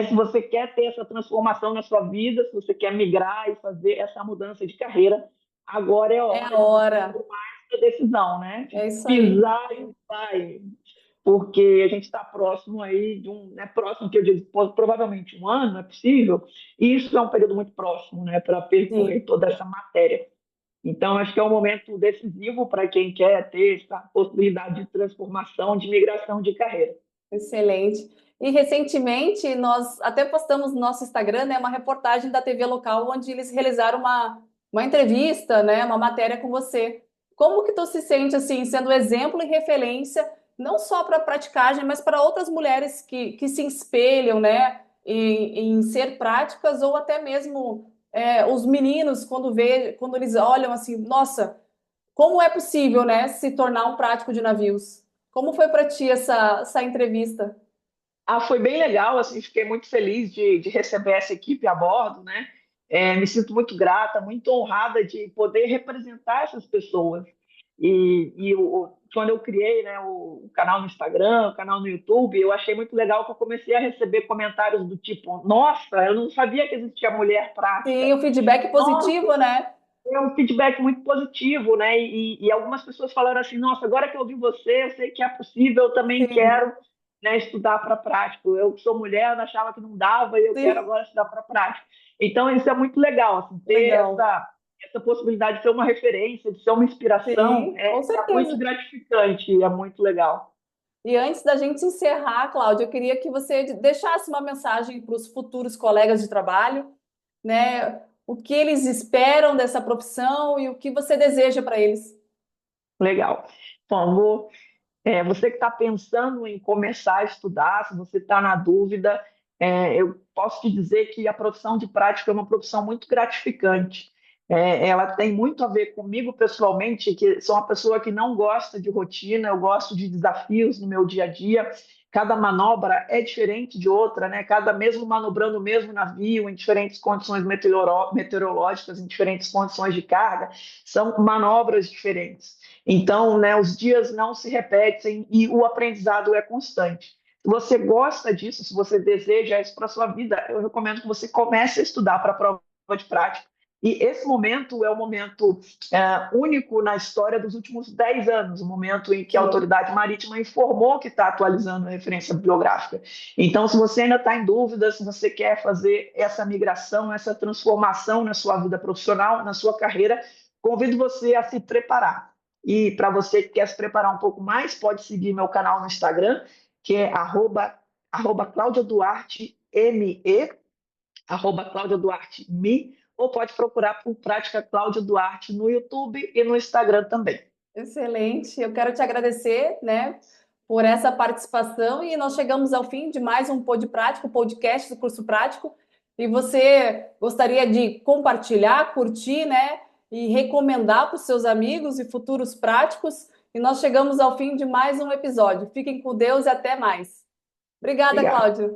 Se você quer ter essa transformação na sua vida, se você quer migrar e fazer essa mudança de carreira, agora é a É a hora de você hora. tomar essa decisão, né? De É isso aí. pisar e vai, porque a gente está próximo aí de próximo que eu digo, provavelmente um ano, é possível, e isso é um período muito próximo, né, para percorrer Sim. toda essa matéria. Então, acho que é um momento decisivo para quem quer ter essa possibilidade de transformação, de migração de carreira. Excelente. E recentemente nós até postamos no nosso Instagram, né, uma reportagem da TV local onde eles realizaram uma entrevista, né, uma matéria com você. Como que tu se sente assim, sendo exemplo e referência, não só para a praticagem, mas para outras mulheres que se espelham, né, em ser práticas ou até mesmo os meninos, quando eles olham assim, nossa, como é possível, né, se tornar um prático de navios? Como foi para ti essa entrevista? Foi bem legal, assim, fiquei muito feliz de receber essa equipe a bordo, né? Me sinto muito grata, muito honrada de poder representar essas pessoas. Quando eu criei, né, o canal no Instagram, o canal no YouTube, eu achei muito legal que eu comecei a receber comentários do tipo: Nossa, eu não sabia que existia mulher Sim, prática. o feedback Nossa, positivo, né? é um feedback muito positivo, né? E algumas pessoas falaram assim: Nossa, agora que eu ouvi você, eu sei que é possível, eu também Sim, quero, né, estudar para prático. Eu que sou mulher, eu achava que não dava e eu quero sim, agora estudar para prático. Então, isso é muito legal, assim, ter legal. essa possibilidade de ser uma referência, de ser uma inspiração, Sim, com é muito certeza. gratificante, é muito legal. E antes da gente encerrar, Cláudia, eu queria que você deixasse uma mensagem para os futuros colegas de trabalho, né? O que eles esperam dessa profissão e o que você deseja para eles. Legal. Bom, você que está pensando em começar a estudar, se você está na dúvida, eu posso te dizer que a profissão de prática é uma profissão muito gratificante. Ela tem muito a ver comigo pessoalmente, que sou uma pessoa que não gosta de rotina, eu gosto de desafios no meu dia a dia. Cada manobra é diferente de outra, né? Cada mesmo manobrando o mesmo navio em diferentes condições meteorológicas, em diferentes condições de carga, são manobras diferentes. Então, né, os dias não se repetem e o aprendizado é constante. Se você gosta disso, se você deseja isso para a sua vida, eu recomendo que você comece a estudar para a prova de prática. E esse momento é um momento único na história dos últimos 10 anos, o momento em que a Sim. autoridade marítima informou que está atualizando a referência bibliográfica. Então, se você ainda está em dúvida, se você quer fazer essa migração, essa transformação na sua vida profissional, na sua carreira, convido você a se preparar. E para você que quer se preparar um pouco mais, pode seguir meu canal no Instagram, que é arroba Cláudia Duarte ME, arroba Cláudia Duarte Me, ou pode procurar por Prática Cláudia Duarte no YouTube e no Instagram também. Excelente. Eu quero te agradecer, né, por essa participação e nós chegamos ao fim de mais um Pod Prático, podcast do curso prático. E você gostaria de compartilhar, curtir, né, e recomendar para os seus amigos e futuros práticos. E nós chegamos ao fim de mais um episódio. Fiquem com Deus e até mais. Obrigada, Obrigado. Cláudio.